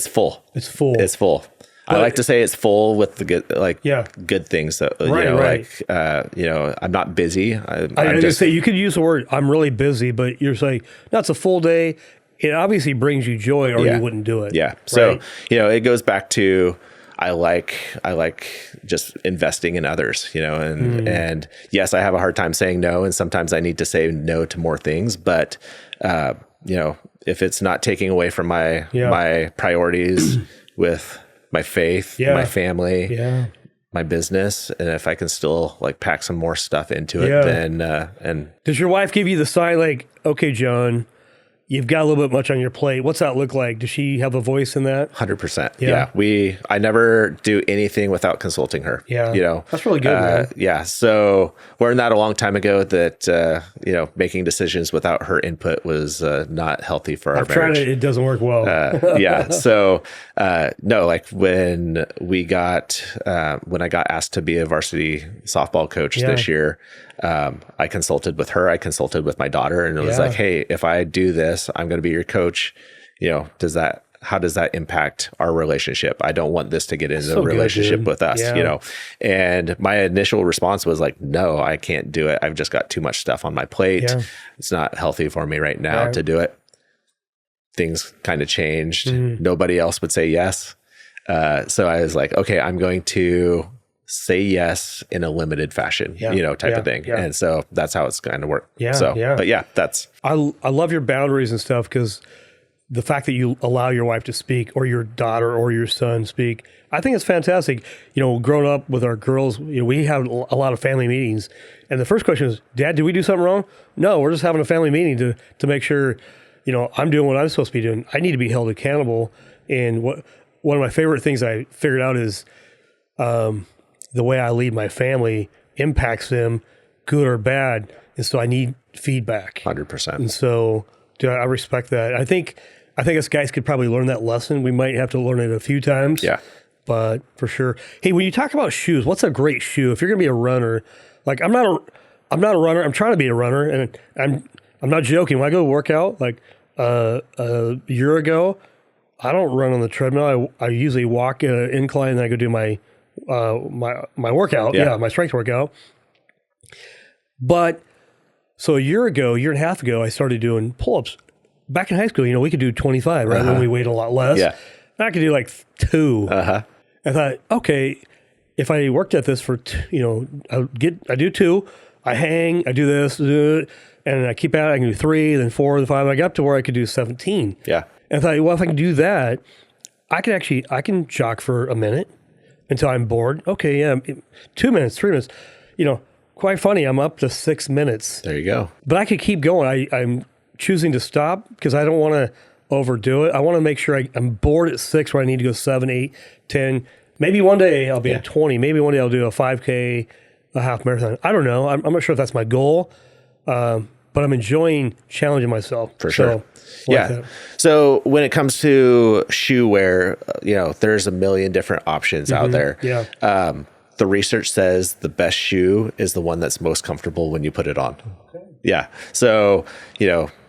full. It's full. It's full. But I like to say it's full with the good things. That, I'm not busy. I just say you could use the word "I'm really busy," but you're saying that's a full day. It obviously brings you joy, or you wouldn't do it. Yeah. So it goes back to I like just investing in others. And yes, I have a hard time saying no, and sometimes I need to say no to more things. But if it's not taking away from my priorities with my faith, my family, my business, and if I can still pack some more stuff into it, then and does your wife give you the sign like, okay, Jon, you've got a little bit much on your plate. What's that look like? Does she have a voice in that? 100%. Yeah. I never do anything without consulting her. Yeah. You know, that's really good, man. Yeah. So learned that a long time ago that, you know, making decisions without her input was not healthy for our marriage. I've tried it. It doesn't work well. Yeah. So, no, like when I got asked to be a varsity softball coach this year, I consulted with her, I consulted with my daughter, and it was like, hey, if I do this, I'm going to be your coach. You know, how does that impact our relationship? I don't want this to get into the relationship with us, you know? And my initial response was like, no, I can't do it. I've just got too much stuff on my plate. Yeah. It's not healthy for me right now to do it. Things kind of changed. Nobody else would say yes. So I was like, okay, I'm going to say yes in a limited fashion, you know, type of thing. Yeah. And so that's how it's going to work. Yeah. So, but yeah, I love your boundaries and stuff, because the fact that you allow your wife to speak, or your daughter or your son speak, I think it's fantastic. You know, growing up with our girls, you know, we have a lot of family meetings, and the first question is, Dad, did we do something wrong? No, we're just having a family meeting to make sure, you know, I'm doing what I'm supposed to be doing. I need to be held accountable. And one of my favorite things I figured out is, the way I lead my family impacts them, good or bad. And so I need feedback. 100%. And so I respect that. I think us guys could probably learn that lesson. We might have to learn it a few times. Yeah. But for sure. Hey, when you talk about shoes, what's a great shoe? If you're going to be a runner, like I'm not a runner. I'm trying to be a runner, and I'm not joking. When I go to work out, like a year ago, I don't run on the treadmill. I usually walk an incline, and then I go do my workout. Yeah, my strength workout. But so a year and a half ago, I started doing pull-ups. Back in high school, you know, we could do 25, right? When we weighed a lot less. Yeah. I could do like 2. I thought, okay, if I worked at this for, I do 2, I hang, I do this, and I keep at it. I can do 3, then 4, then 5. I got up to where I could do 17. Yeah. And I thought, well, if I can do that, I can jog for a minute until I'm bored. Okay, yeah, 2 minutes, 3 minutes. You know, quite funny, I'm up to 6 minutes. There you go. But I could keep going. I'm choosing to stop because I don't want to overdo it. I want to make sure I'm bored at 6 where I need to go 7, 8, 10. Maybe one day I'll be at 20. Maybe one day I'll do a 5K, a half marathon. I don't know. I'm not sure if that's my goal, but I'm enjoying challenging myself. For sure. So when it comes to shoe wear, there's a million different options out there. Yeah. The research says the best shoe is the one that's most comfortable when you put it on. Okay. Yeah. So,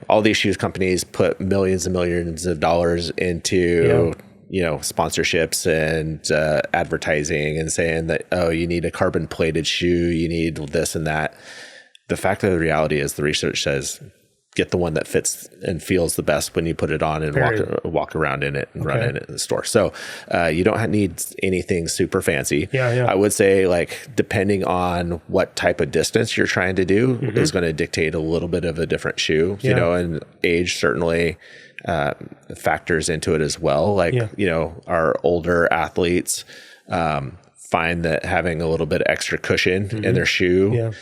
all these shoes companies put millions and millions of dollars into, sponsorships and advertising and saying that, oh, you need a carbon plated shoe, you need this and that. The fact of the reality is the research says get the one that fits and feels the best when you put it on and walk around in it and run in it in the store. So you don't need anything super fancy. I would say, like, depending on what type of distance you're trying to do is going to dictate a little bit of a different shoe, and age certainly factors into it as well. Like, our older athletes find that having a little bit of extra cushion in their shoe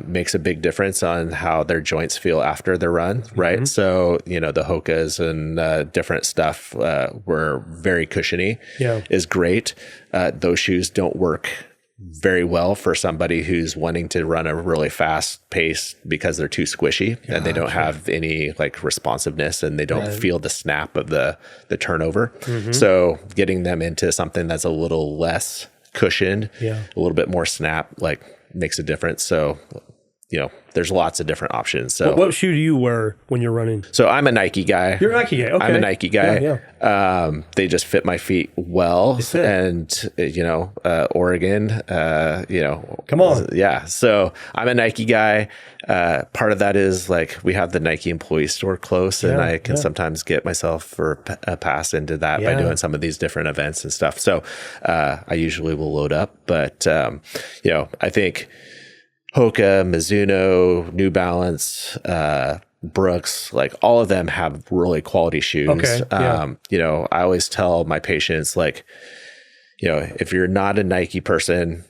makes a big difference on how their joints feel after their run, right? So, the Hokas and different stuff were very cushiony is great. Those shoes don't work very well for somebody who's wanting to run a really fast pace because they're too squishy and they don't have any like responsiveness and they don't feel the snap of the turnover. So getting them into something that's a little less cushioned, a little bit more snap, like, makes a difference. So, there's lots of different options. So what shoe do you wear when you're running? So I'm a Nike guy. You're a Nike guy. Okay. I'm a Nike guy. They just fit my feet well. And, Oregon, come on. Yeah. So I'm a Nike guy. Part of that is, like, we have the Nike employee store close and I can sometimes get myself for a pass into that by doing some of these different events and stuff. So, I usually will load up, but, I think Hoka, Mizuno, New Balance, Brooks, like, all of them have really quality shoes. Okay. I always tell my patients, like, if you're not a Nike person,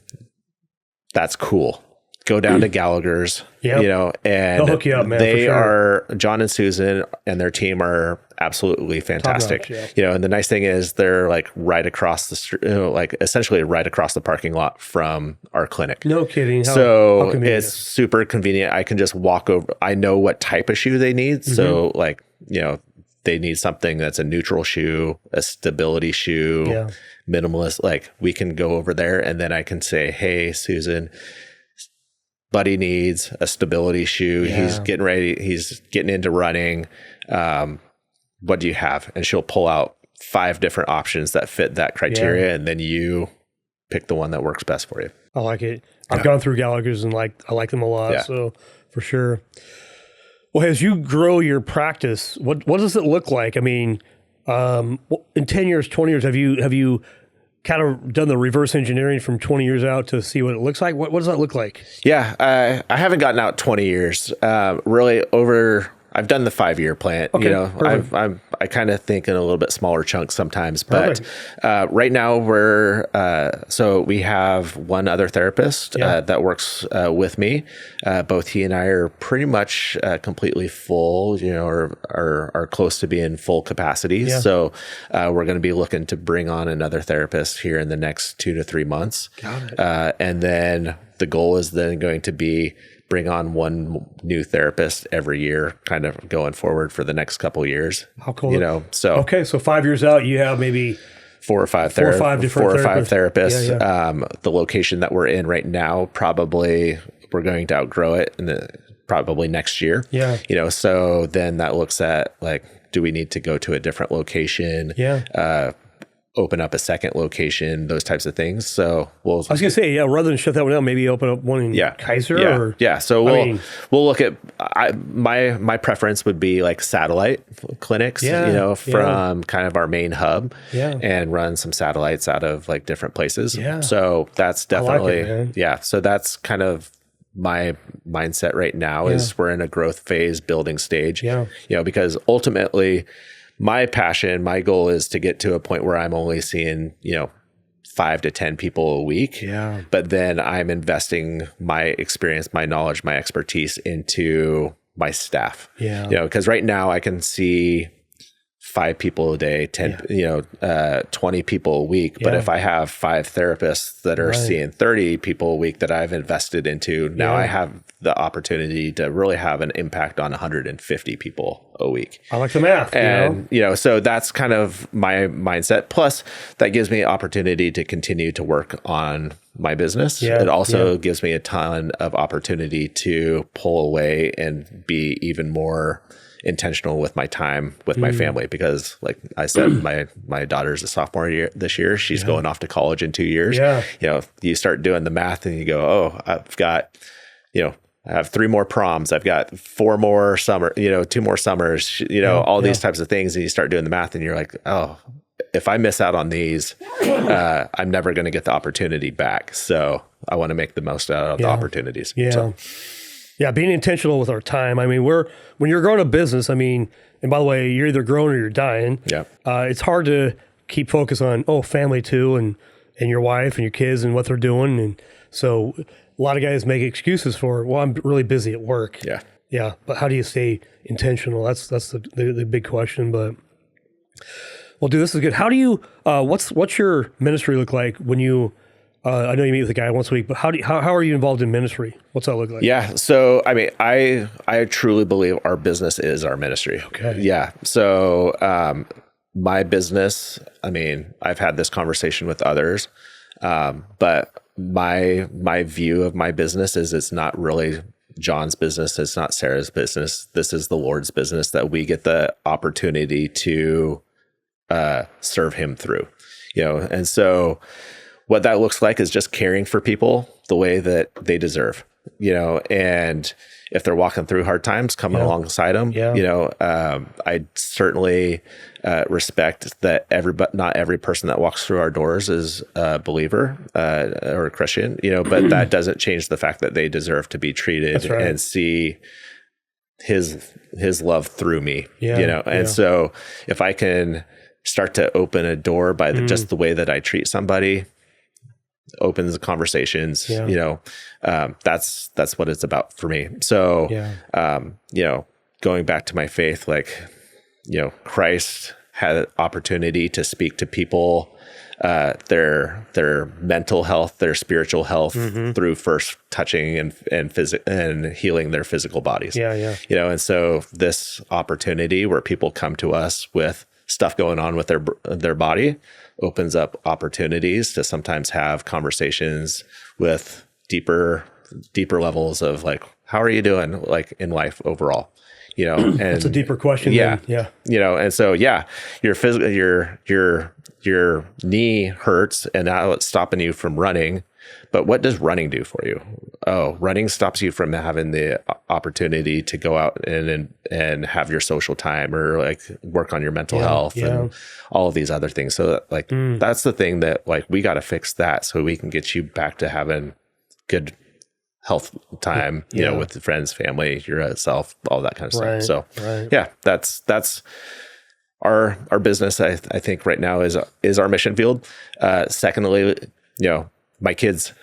that's cool. go down to Gallagher's, Yep. you know, and They'll hook you up, man, they for sure. are, John and Susan and their team are absolutely fantastic. Top notch, yeah. You know, and the nice thing is they're like right across the street, you know, like essentially right across the parking lot from our clinic. No kidding. How So convenient. it's super convenient. I can just walk over. I know what type of shoe they need. So like, you know, they need something that's a neutral shoe, a stability shoe, Yeah. minimalist. Like we can go over there and then I can say, hey, Susan, Buddy needs a stability shoe. Yeah. He's getting ready. He's getting into running. What do you have? And she'll pull out 5 different options that fit that criteria. And then you pick the one that works best for you. I like it. I've gone through Gallagher's and I like them a lot. Yeah. So for sure. Well, as you grow your practice, what does it look like? I mean, in 10 years, 20 years, have you kind of done the reverse engineering from 20 years out to see what it looks like? What does that look like? Yeah. I haven't gotten out 20 years, really I've done the 5-year plan. Okay, You know, perfect. I kind of think in a little bit smaller chunks sometimes, but right now so we have one other therapist that works with me. Both he and I are pretty much completely full, you know, or are close to being full capacity. Yeah. So we're going to be looking to bring on another therapist here in the next 2 to 3 months. Got it. And then the goal is then going to be bring on one new therapist every year, kind of going forward for the next couple of years. How cool. You know, so Okay, so 5 years out, you have maybe 4 or 5 different 4 or 5 therapists. Yeah. The location that we're in right now, probably we're going to outgrow it probably next year. Yeah. You know, so then that looks at like, do we need to go to a different location? Yeah. Open up a second location, those types of things. So we'll. I was gonna say, rather than shut that one down, maybe open up one in Kaiser. So we'll look at. My preference would be like satellite clinics, you know, from kind of our main hub, and run some satellites out of like different places. Yeah. So that's definitely man. So that's kind of my mindset right now is we're in a growth phase, building stage. Yeah. You know, because ultimately, my passion, my goal is to get to a point where I'm only seeing, you know, 5 to 10 people a week. Yeah. But then I'm investing my experience, my knowledge, my expertise into my staff. Yeah. You know, because right now I can see 5 people a day, 10, 20 people a week. But if I have 5 therapists that are seeing 30 people a week that I've invested into, now I have the opportunity to really have an impact on 150 people a week. I like the math. And, you know, so that's kind of my mindset. Plus that gives me opportunity to continue to work on my business. Yeah, It also gives me a ton of opportunity to pull away and be even more intentional with my time with my family, because like I said, my daughter's a sophomore this year. She's going off to college in 2 years. Yeah. You know, you start doing the math and you go, oh, I've got, you know, I have 3 more proms. I've got 4 more summer, you know, 2 more summers, you know, all these types of things. And you start doing the math and you're like, oh, if I miss out on these, I'm never going to get the opportunity back. So I want to make the most out of the opportunities. Yeah. So. Yeah, being intentional with our time. I mean, when you're growing a business, I mean, and by the way, you're either growing or you're dying. Yeah. It's hard to keep focus on, family too, and your wife and your kids and what they're doing. And so a lot of guys make excuses for, well, I'm really busy at work. Yeah. Yeah. But how do you stay intentional? That's the big question. But well, dude, this is good. How do you, what's your ministry look like when you, I know you meet with a guy once a week, but how are you involved in ministry? What's that look like? Yeah. So, I mean, I truly believe our business is our ministry. Okay. Yeah. So, my business, I mean, I've had this conversation with others, but my view of my business is it's not really John's business. It's not Sarah's business. This is the Lord's business that we get the opportunity to serve him through, you know? And so what that looks like is just caring for people the way that they deserve, you know, and if they're walking through hard times, coming alongside them, you know, I certainly respect that not every person that walks through our doors is a believer or a Christian, you know, but that doesn't change the fact that they deserve to be treated and see his love through me, you know? And so if I can start to open a door by just the way that I treat somebody, opens conversations, Yeah. you know, that's what it's about for me. So, you know, going back to my faith, like, you know, Christ had an opportunity to speak to people, their mental health, their spiritual health through first touching and healing their physical bodies. Yeah. You know, and so this opportunity where people come to us with stuff going on with their body opens up opportunities to sometimes have conversations with deeper levels of like, how are you doing like in life overall? You know, and That's a deeper question. Yeah. Yeah. You know, and so, your physical, your knee hurts and now it's stopping you from running. But what does running do for you? Oh, running stops you from having the opportunity to go out and have your social time or like work on your mental health and all of these other things. So like, that's the thing that like, we got to fix that so we can get you back to having good health time, you know, with the friends, family, yourself, all that kind of stuff. So yeah, that's our business. I think right now is our mission field. Secondly, you know, my kids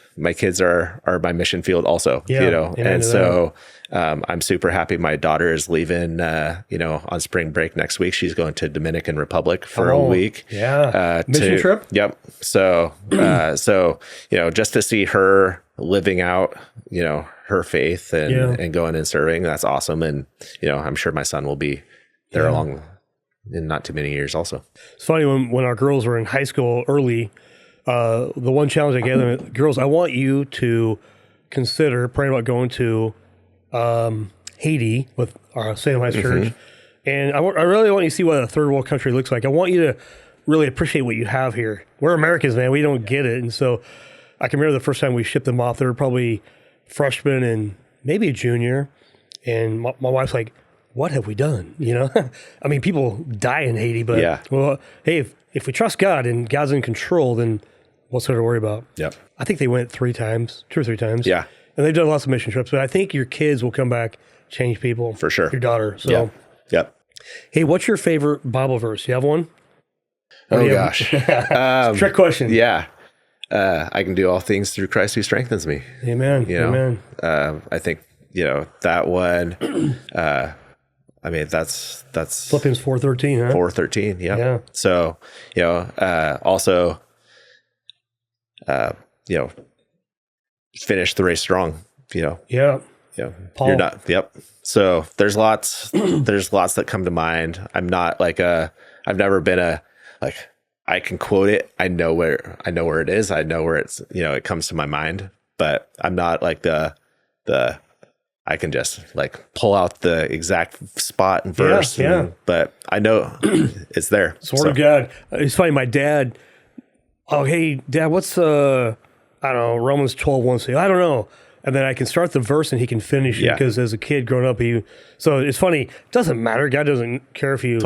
are my mission field also, you know, and so I'm super happy. My daughter is leaving, you know, on spring break next week. She's going to Dominican Republic for a week. Yeah. Mission trip. Yep. So, you know, just to see her living out, you know, her faith and going and serving, that's awesome. And, you know, I'm sure my son will be there along in not too many years also. It's funny when our girls were in high school early, the one challenge I gave them, girls, I want you to consider praying about going to Haiti with our Salem High Church. And I really want you to see what a third world country looks like. I want you to really appreciate what you have here. We're Americans, man. We don't get it. And so I can remember the first time we shipped them off, they were probably freshmen and maybe a junior. And my wife's like, what have we done? You know, I mean, people die in Haiti, but well, hey, if we trust God and God's in control, then what's there to worry about? Yep. I think they went 2 or 3 times. Yeah. And they've done lots of mission trips, but I think your kids will come back, change people. For sure. Your daughter. So, Yep. Hey, what's your favorite Bible verse? You have one? Oh gosh. Trick question. Yeah. I can do all things through Christ who strengthens me. Amen. You know? Amen. I think, you know, that one, I mean, that's Philippians 4:13, huh? 4:13. Yeah. So, you know, also, you know, finish the race strong, you know. Yeah. You know, Paul. you're not. Yep. So there's lots that come to mind. I'm not like I've never been like, I can quote it. I know where it is. I know where it's, you know, it comes to my mind, but I'm not like the I can just like pull out the exact spot and verse. But I know it's there. It's the word of God. It's funny. My dad, hey, Dad, what's, I don't know, Romans 12:1 say? I don't know. And then I can start the verse and he can finish it because as a kid growing up, so it's funny. It doesn't matter. God doesn't care if you,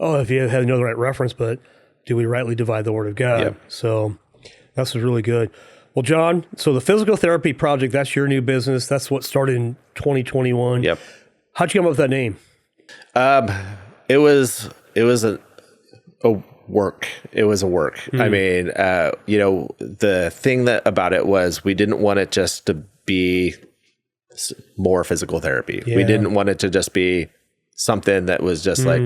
if you know the right reference, but do we rightly divide the word of God? Yep. So that's really good. Well, Jon, so the physical therapy project, that's your new business. That's what started in 2021. Yep. How'd you come up with that name? It was a work. It was a work. I mean, you know, the thing about it was we didn't want it just to be more physical therapy. We didn't want it to just be something that was just like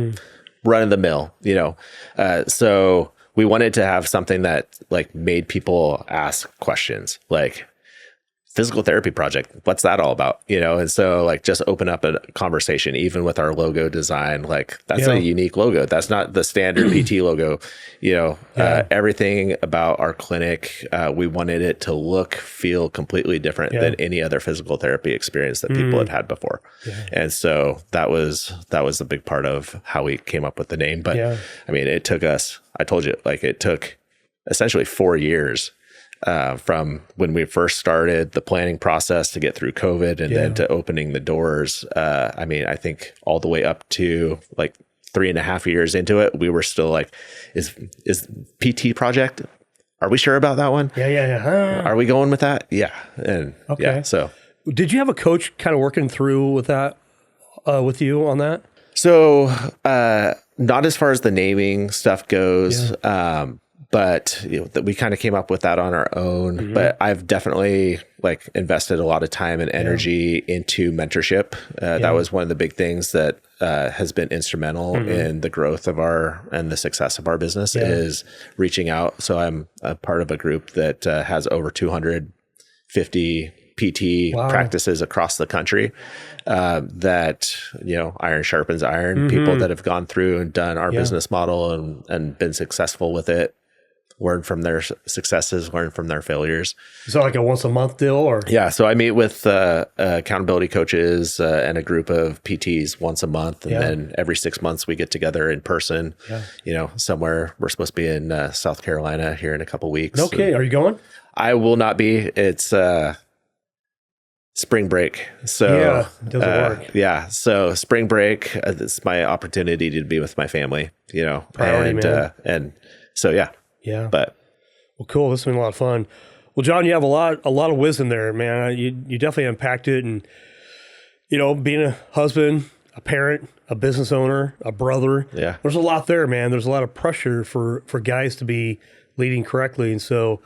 run of the mill, you know? So we wanted to have something that like made people ask questions like, physical therapy project, what's that all about? You know? And so like just open up a conversation, even with our logo design, like that's a unique logo. That's not the standard PT logo, you know, everything about our clinic. We wanted it to look, feel completely different than any other physical therapy experience that people had before. And so that was a big part of how we came up with the name. But I mean, it took us, I told you, like it took essentially 4 years from when we first started the planning process to get through COVID and then to opening the doors. I mean, I think all the way up to like 3.5 years into it, we were still like, is PT project? Are we sure about that one? Are we going with that? Yeah. And so did you have a coach kind of working through with that, with you on that? So, not as far as the naming stuff goes. but that we kind of came up with that on our own. But I've definitely like invested a lot of time and energy into mentorship. That was one of the big things that has been instrumental in the growth of and the success of our business is reaching out. So I'm a part of a group that has over 250 PT practices across the country, that, iron sharpens iron, people that have gone through and done our business model and been successful with it, learn from their successes, learn from their failures. Is that like a once a month deal or? Yeah. So I meet with accountability coaches and a group of PTs once a month. And then every 6 months we get together in person, somewhere. We're supposed to be in South Carolina here in a couple weeks. Okay. Are you going? I will not be. It's spring break. So it doesn't work. Yeah. So spring break, it's my opportunity to be with my family, Priority, man. And so, yeah. Yeah. But well, cool. This has been a lot of fun. Well, Jon, you have a lot of wisdom there, man. You definitely unpacked it, and being a husband, a parent, a business owner, a brother. Yeah. There's a lot there, man. There's a lot of pressure for guys to be leading correctly, and so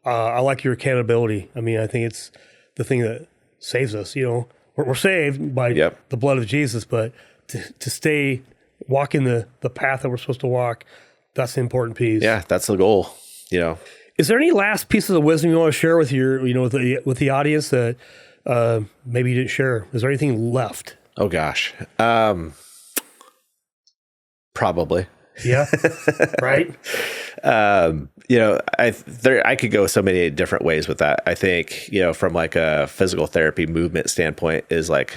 I like your accountability. I mean, I think it's the thing that saves us. We're saved by the blood of Jesus, but to stay walking the path that we're supposed to walk. That's the important piece. Yeah, that's the goal. Is there any last pieces of wisdom you want to share with with the audience that maybe you didn't share? Is there anything left? Oh gosh, probably. Yeah. Right. I could go so many different ways with that. I think from like a physical therapy movement standpoint is like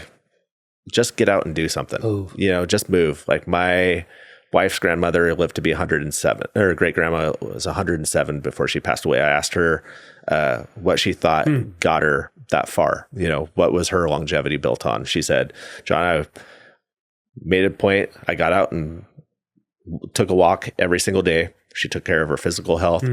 just get out and do something. Oh. Just move. Like my wife's grandmother lived to be 107. Her great grandma was 107 before she passed away. I asked her what she thought got her that far. What was her longevity built on? She said, "Jon, I made a point. I got out and took a walk every single day." She took care of her physical health.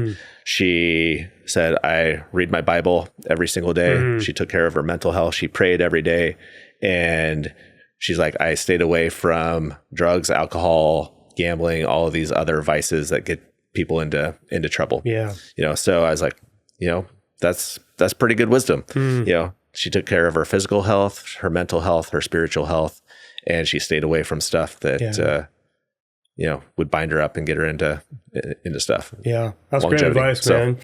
She said, "I read my Bible every single day." She took care of her mental health. She prayed every day. And she's like, "I stayed away from drugs, alcohol, gambling, all of these other vices that get people into trouble." Yeah. So I was like, that's pretty good wisdom. She took care of her physical health, her mental health, her spiritual health, and she stayed away from stuff that, would bind her up and get her into stuff. Yeah. That's great advice, man.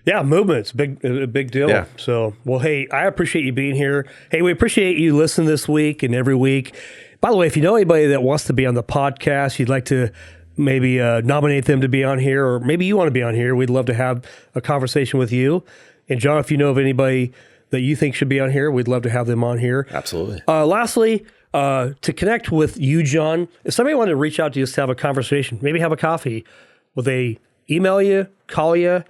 Yeah, movement's a big deal. Yeah. So, well, hey, I appreciate you being here. Hey, we appreciate you listening this week and every week. By the way, if you know anybody that wants to be on the podcast, you'd like to maybe nominate them to be on here, or maybe you want to be on here, we'd love to have a conversation with you. And Jon, if you know of anybody that you think should be on here, we'd love to have them on here. Absolutely. Lastly, to connect with you, Jon, if somebody wanted to reach out to you just to have a conversation, maybe have a coffee, will they email you, call you,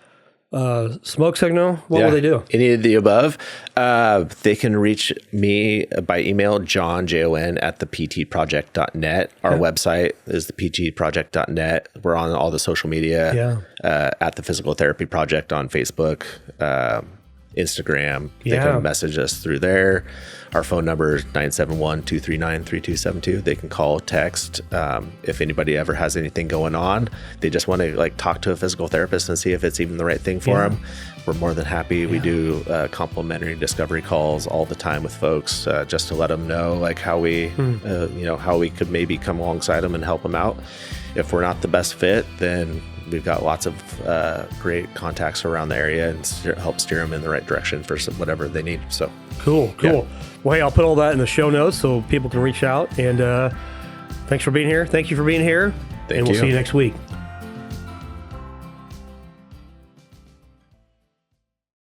smoke signal? What will they do? Any of the above. They can reach me by email, Jon, Jon, at theptproject.net. Our website is theptproject.net. We're on all the social media, at the Physical Therapy Project on Facebook, Instagram. They can message us through there. Our phone number is 971-239-3272. They can call, text. If anybody ever has anything going on, they just want to talk to a physical therapist and see if it's even the right thing for them. We're more than happy. We do complimentary discovery calls all the time with folks, just to let them know how we, how we could maybe come alongside them and help them out. If we're not the best fit, then we've got lots of great contacts around the area and help steer them in the right direction for whatever they need. So cool. Yeah. Well, hey, I'll put all that in the show notes so people can reach out. And thanks for being here. Thank you for being here. Thank you. We'll see you next week.